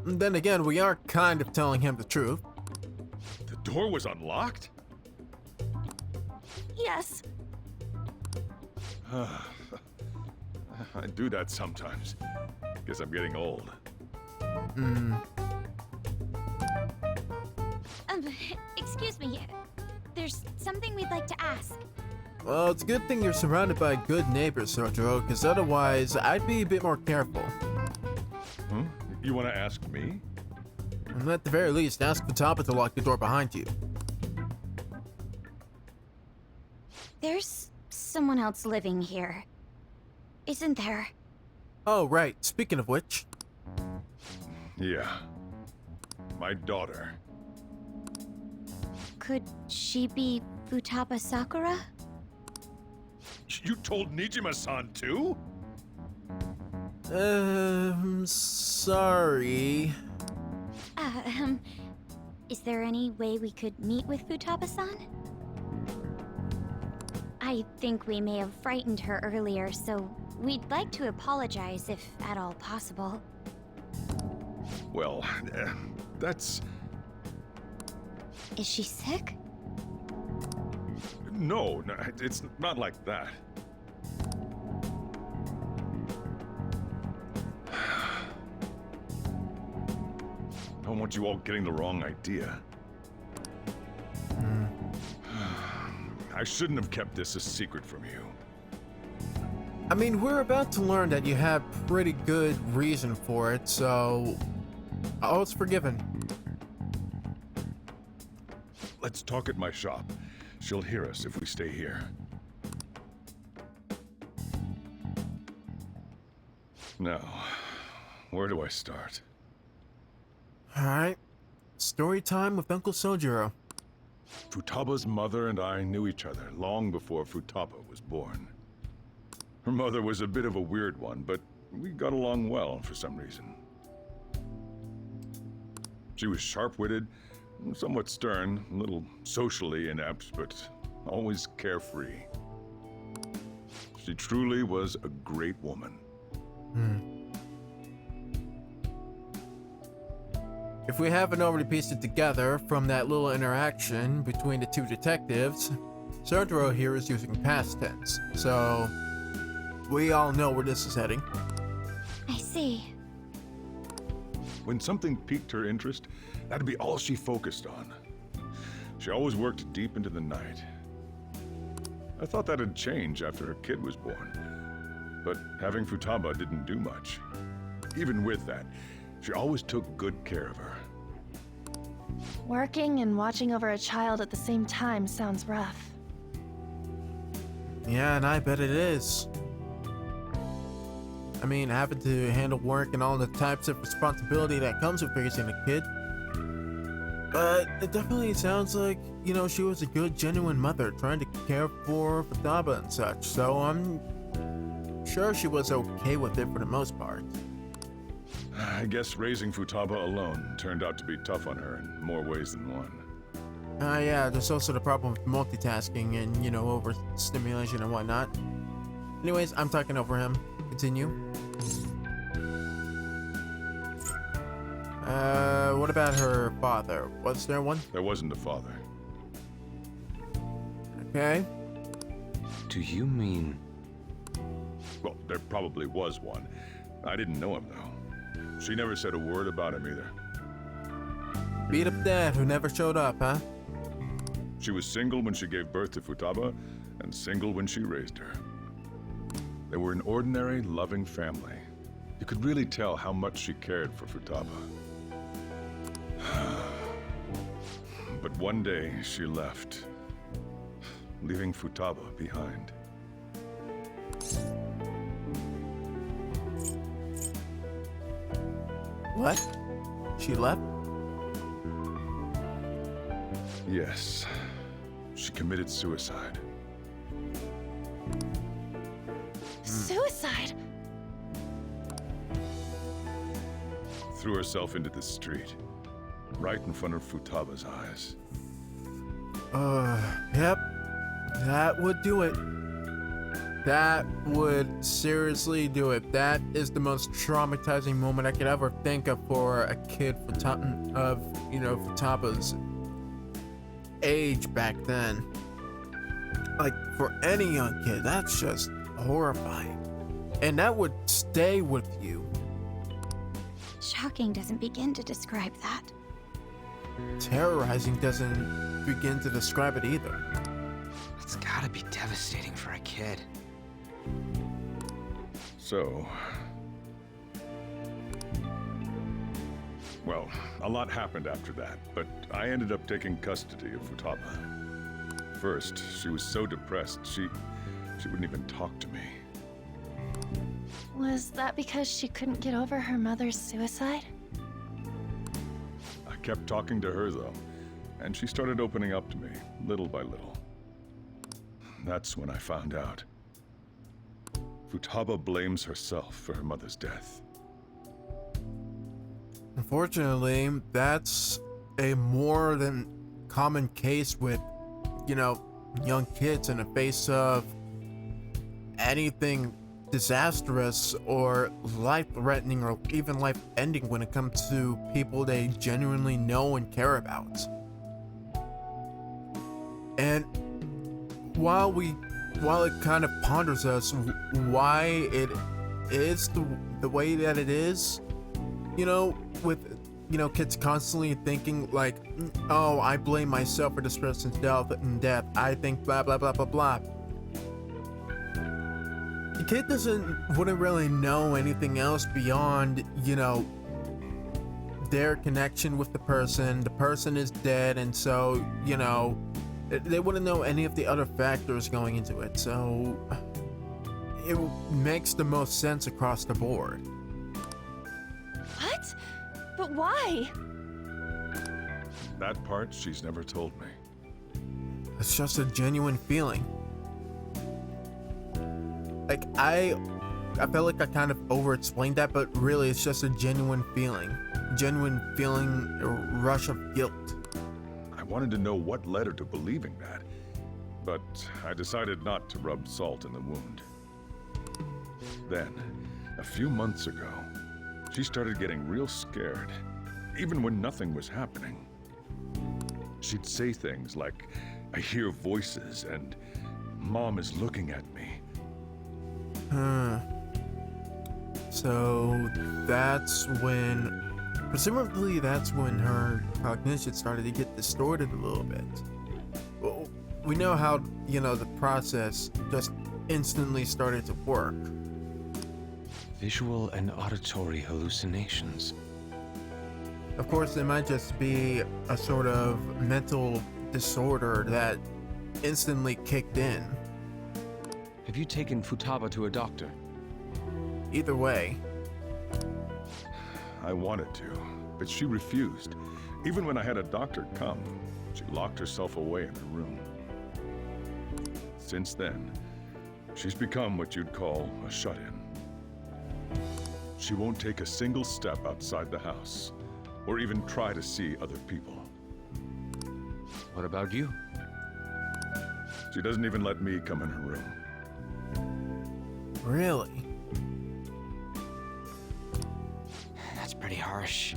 Then again, we are kind of telling him the truth. The door was unlocked? Yes. I do that sometimes. Guess I'm getting old. Excuse me. There's something we'd like to ask. Well, it's a good thing you're surrounded by good neighbors, Sojiro, because otherwise I'd be a bit more careful. Huh? You want to ask me? And at the very least, ask Futaba to lock the door behind you. There's someone else living here, isn't there? Oh, right. Speaking of which... Yeah. My daughter. Could she be Futaba Sakura? You told Nijima-san too? Sorry. Is there any way we could meet with Futaba-san? I think we may have frightened her earlier, so we'd like to apologize if at all possible. Well, that's... Is she sick? No, it's not like that. I don't want you all getting the wrong idea. I shouldn't have kept this a secret from you. I mean, we're about to learn that you have pretty good reason for it, so... all's forgiven. Let's talk at my shop. She'll hear us if we stay here. Now, where do I start? Alright. Story time with Uncle Sojiro. Futaba's mother and I knew each other long before Futaba was born. Her mother was a bit of a weird one, but we got along well for some reason. She was sharp-witted, somewhat stern, a little socially inept, but always carefree. She truly was a great woman. If we haven't already pieced it together from that little interaction between the two detectives, Sojiro here is using past tense, so we all know where this is heading. I see. When something piqued her interest, that'd be all she focused on. She always worked deep into the night. I thought that'd change after her kid was born. But having Futaba didn't do much. Even with that, she always took good care of her. Working and watching over a child at the same time sounds rough. Yeah, and I bet it is. I mean, having to handle work and all the types of responsibility that comes with raising a kid. But it definitely sounds like, you know, she was a good, genuine mother trying to care for Futaba and such. So I'm sure she was okay with it for the most part. I guess raising Futaba alone turned out to be tough on her in more ways than one. Yeah, there's also the problem with multitasking and, you know, overstimulation and whatnot. Anyways, I'm talking over him. Continue. What about her father? Was there one? There wasn't a father. Okay. Do you mean... Well, there probably was one. I didn't know him, though. She never said a word about him either. Beat up dad who never showed up, huh? She was single when she gave birth to Futaba, and single when she raised her. They were an ordinary, loving family. You could really tell how much she cared for Futaba. But one day, she left, leaving Futaba behind. What? She left? Yes. She committed suicide. Suicide? Threw herself into the street, right in front of Futaba's eyes. Yep. That would do it. That would seriously do it. That is the most traumatizing moment I could ever think of for a kid of, you know, Futaba's age back then. Like, for any young kid, that's just horrifying. And that would stay with you. Shocking doesn't begin to describe that. Terrorizing doesn't begin to describe it either. It's gotta be devastating for a kid. So... Well, a lot happened after that, but I ended up taking custody of Futaba. First, she was so depressed, she wouldn't even talk to me. Was that because she couldn't get over her mother's suicide? I kept talking to her, though, and she started opening up to me, little by little. That's when I found out. Futaba blames herself for her mother's death. Unfortunately, that's a more than common case with, you know, young kids in the face of anything disastrous or life-threatening or even life-ending when it comes to people they genuinely know and care about. And while it kind of ponders us why it is the way that it is, you know, with, you know, kids constantly thinking like, oh, I blame myself for this person's death, I think blah blah blah blah blah. The kid wouldn't really know anything else beyond, you know, their connection with the person is dead, and so, you know, they wouldn't know any of the other factors going into it, so it makes the most sense across the board. What? But why? That part she's never told me. It's just a genuine feeling. Like, I felt like I kind of over-explained that, but really it's just a genuine feeling. A rush of guilt. I wanted to know what led her to believing that, but I decided not to rub salt in the wound. Then, a few months ago, she started getting real scared, even when nothing was happening. She'd say things like, I hear voices and Mom is looking at me. So that's when presumably that's when her cognition started to get distorted a little bit. Well, we know how, you know, the process just instantly started to work. Visual and auditory hallucinations. Of course, it might just be a sort of mental disorder that instantly kicked in. Have you taken Futaba to a doctor? Either way. I wanted to, but she refused. Even when I had a doctor come, she locked herself away in her room. Since then, she's become what you'd call a shut-in. She won't take a single step outside the house, or even try to see other people. What about you? She doesn't even let me come in her room. Really? That's pretty harsh.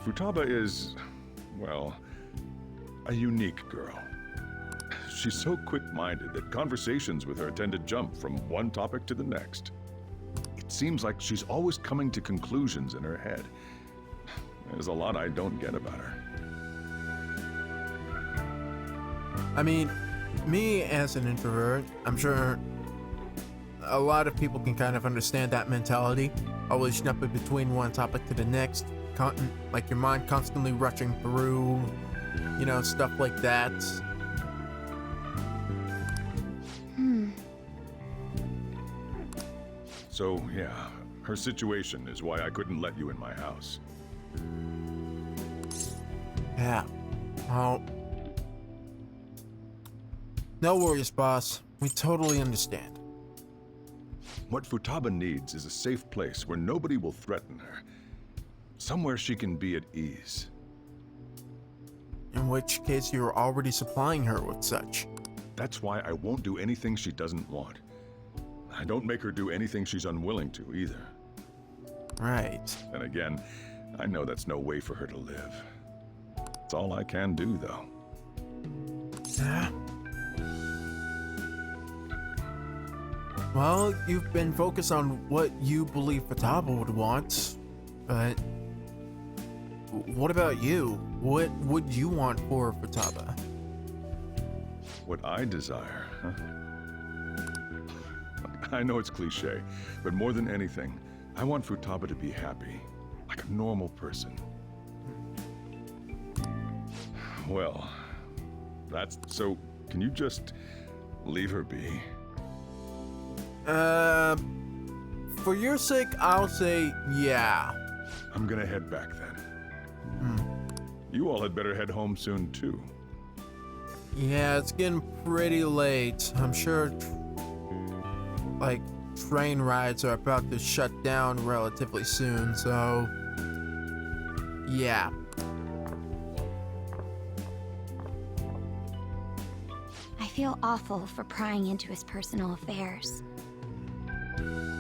Futaba is, well, a unique girl. She's so quick-minded that conversations with her tend to jump from one topic to the next. It seems like she's always coming to conclusions in her head. There's a lot I don't get about her. I mean, me as an introvert, I'm sure a lot of people can kind of understand that mentality. Always jumping between one topic to the next, like your mind constantly rushing through, you know, stuff like that. So, yeah, her situation is why I couldn't let you in my house. Yeah. Well, no worries, boss. We totally understand. What Futaba needs is a safe place where nobody will threaten her. Somewhere she can be at ease. In which case, you're already supplying her with such. That's why I won't do anything she doesn't want. I don't make her do anything she's unwilling to, either. Right. And again, I know that's no way for her to live. It's all I can do, though. Yeah. Well, you've been focused on what you believe Futaba would want, but what about you? What would you want for Futaba? What I desire, huh? I know it's cliche, but more than anything, I want Futaba to be happy, like a normal person. Well, that's so. Can you just leave her be? For your sake, I'll say yeah. I'm gonna head back then. You all had better head home soon, too. Yeah, it's getting pretty late. I'm sure, like, train rides are about to shut down relatively soon, so yeah. I feel awful for prying into his personal affairs.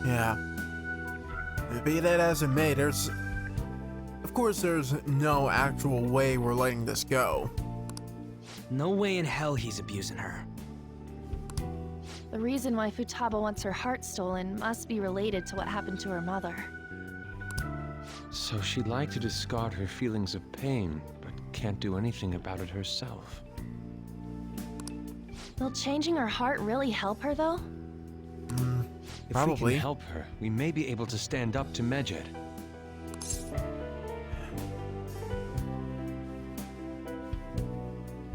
Yeah. Be that as it may, of course there's no actual way we're letting this go. No way in hell he's abusing her. The reason why Futaba wants her heart stolen must be related to what happened to her mother. So she'd like to discard her feelings of pain, but can't do anything about it herself. Will changing her heart really help her, though? If Probably. we can help her, we may be able to stand up to Medjed.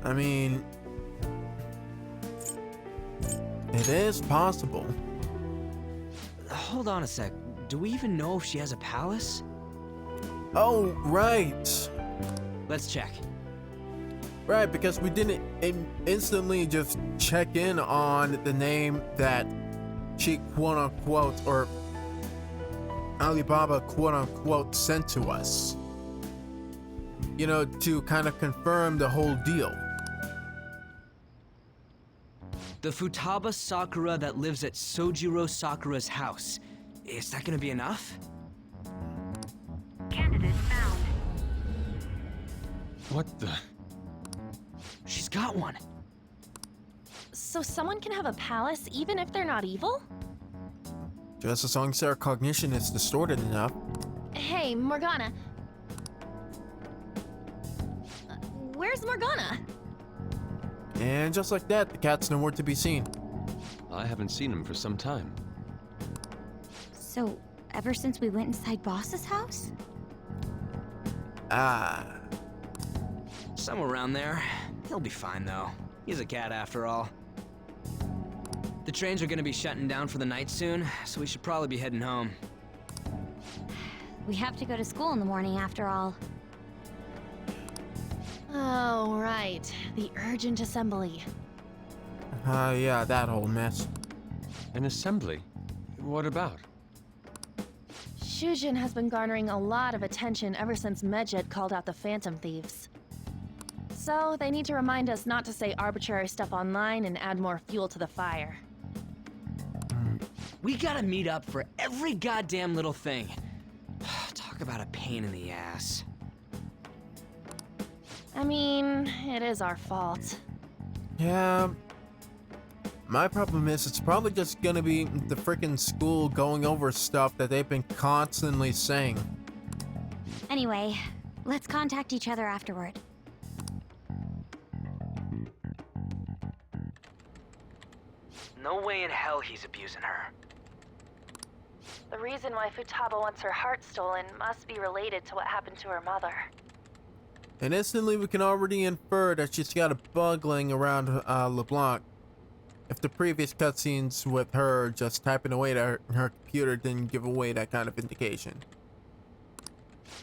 I mean, it is possible. Hold on a sec. Do we even know if she has a palace? Oh, right. Let's check. Right, because we didn't instantly just check in on the name that she quote-unquote, or Alibaba quote-unquote sent to us. You know, to kind of confirm the whole deal. The Futaba Sakura that lives at Sojiro Sakura's house. Is that gonna be enough? Candidate found. What the? She's got one. So someone can have a palace even if they're not evil? Just as long as their cognition is distorted enough. Hey, Morgana. Where's Morgana? And just like that, the cat's nowhere to be seen. I haven't seen him for some time. So, ever since we went inside Boss's house? Somewhere around there. He'll be fine, though. He's a cat after all. The trains are gonna be shutting down for the night soon, so we should probably be heading home. We have to go to school in the morning after all. Oh, right. The urgent assembly. Yeah, that whole mess. An assembly? What about? Shujin has been garnering a lot of attention ever since Medjed called out the Phantom Thieves. So, they need to remind us not to say arbitrary stuff online and add more fuel to the fire. We gotta meet up for every goddamn little thing. Talk about a pain in the ass. I mean, it is our fault. Yeah. My problem is it's probably just gonna be the frickin' school going over stuff that they've been constantly saying. Anyway, let's contact each other afterward. No way in hell he's abusing her. The reason why Futaba wants her heart stolen must be related to what happened to her mother. And instantly we can already infer that she's got a bug laying around LeBlanc. If the previous cutscenes with her just typing away at her computer didn't give away that kind of indication.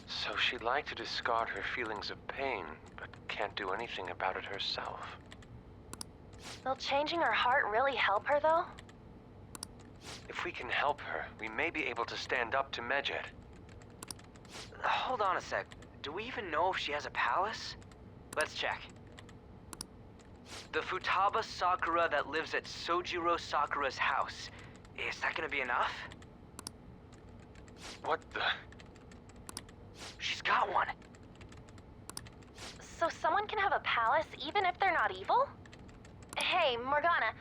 So she'd like to discard her feelings of pain, but can't do anything about it herself. Will changing her heart really help her, though? If we can help her, we may be able to stand up to Medjed. Hold on a sec. Do we even know if she has a palace? Let's check. The Futaba Sakura that lives at Sojiro Sakura's house. Is that gonna be enough? What the? She's got one. So someone can have a palace even if they're not evil? Hey, Morgana.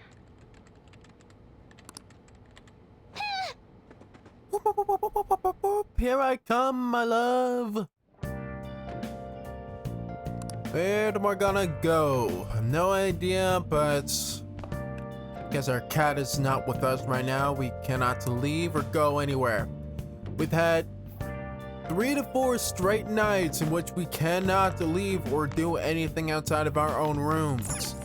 Here I come, my love. Where did Morgana go? No idea, but because our cat is not with us right now, we cannot leave or go anywhere. We've had 3 to 4 straight nights in which we cannot leave or do anything outside of our own rooms.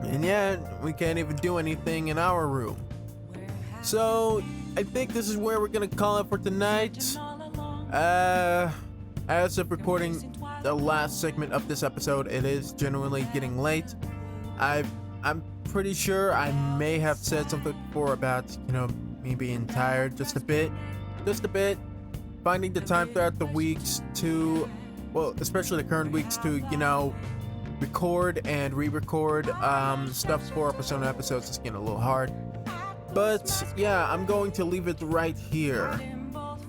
And yet, we can't even do anything in our room. So, I think this is where we're gonna call it for tonight. As of recording the last segment of this episode, it is genuinely getting late. I'm pretty sure I may have said something before about, me being tired just a bit. Finding the time throughout the weeks to, well, especially the current weeks to, record and re-record stuff for Persona episodes is getting a little hard. But yeah, I'm going to leave it right here.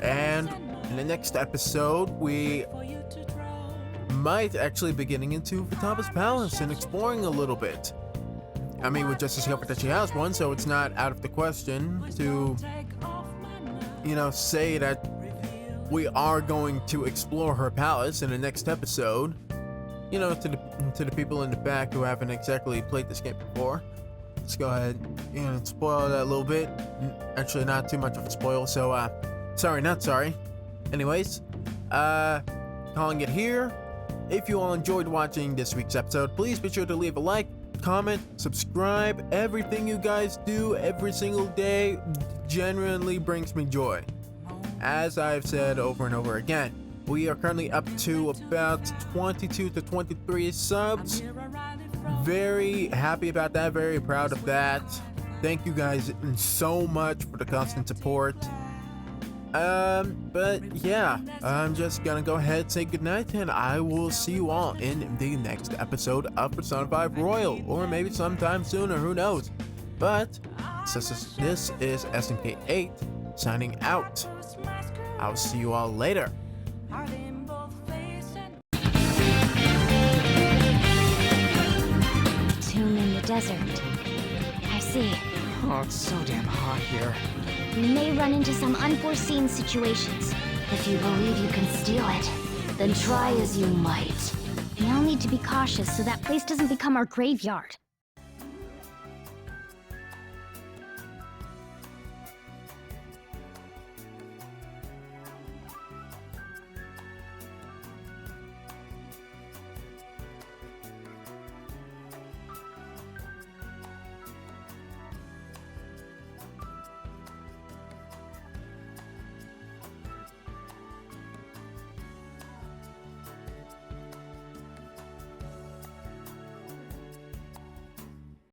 And in the next episode, we might actually be getting into Futaba's palace and exploring a little bit. I mean, we just discovered that she has one, so it's not out of the question to, say that we are going to explore her palace in the next episode. To the people in the back who haven't exactly played this game before, let's go ahead and spoil that a little bit. Actually, not too much of a spoil, so not sorry. Anyways, calling it here. If you all enjoyed watching this week's episode, please be sure to leave a like, comment, subscribe. Everything you guys do every single day genuinely brings me joy. As I've said over and over again, we are currently up to about 22 to 23 subs. Very happy about that, very proud of that. Thank you guys so much for the constant support. But yeah, I'm just gonna go ahead and say goodnight, and I will see you all in the next episode of Persona 5 Royal, or maybe sometime sooner, who knows. But this is SMK8 signing out. I'll see you all later. Tomb in the desert. I see. Oh, it's so damn hot here. We may run into some unforeseen situations. If you believe you can steal it, then try as you might. We all need to be cautious so that place doesn't become our graveyard.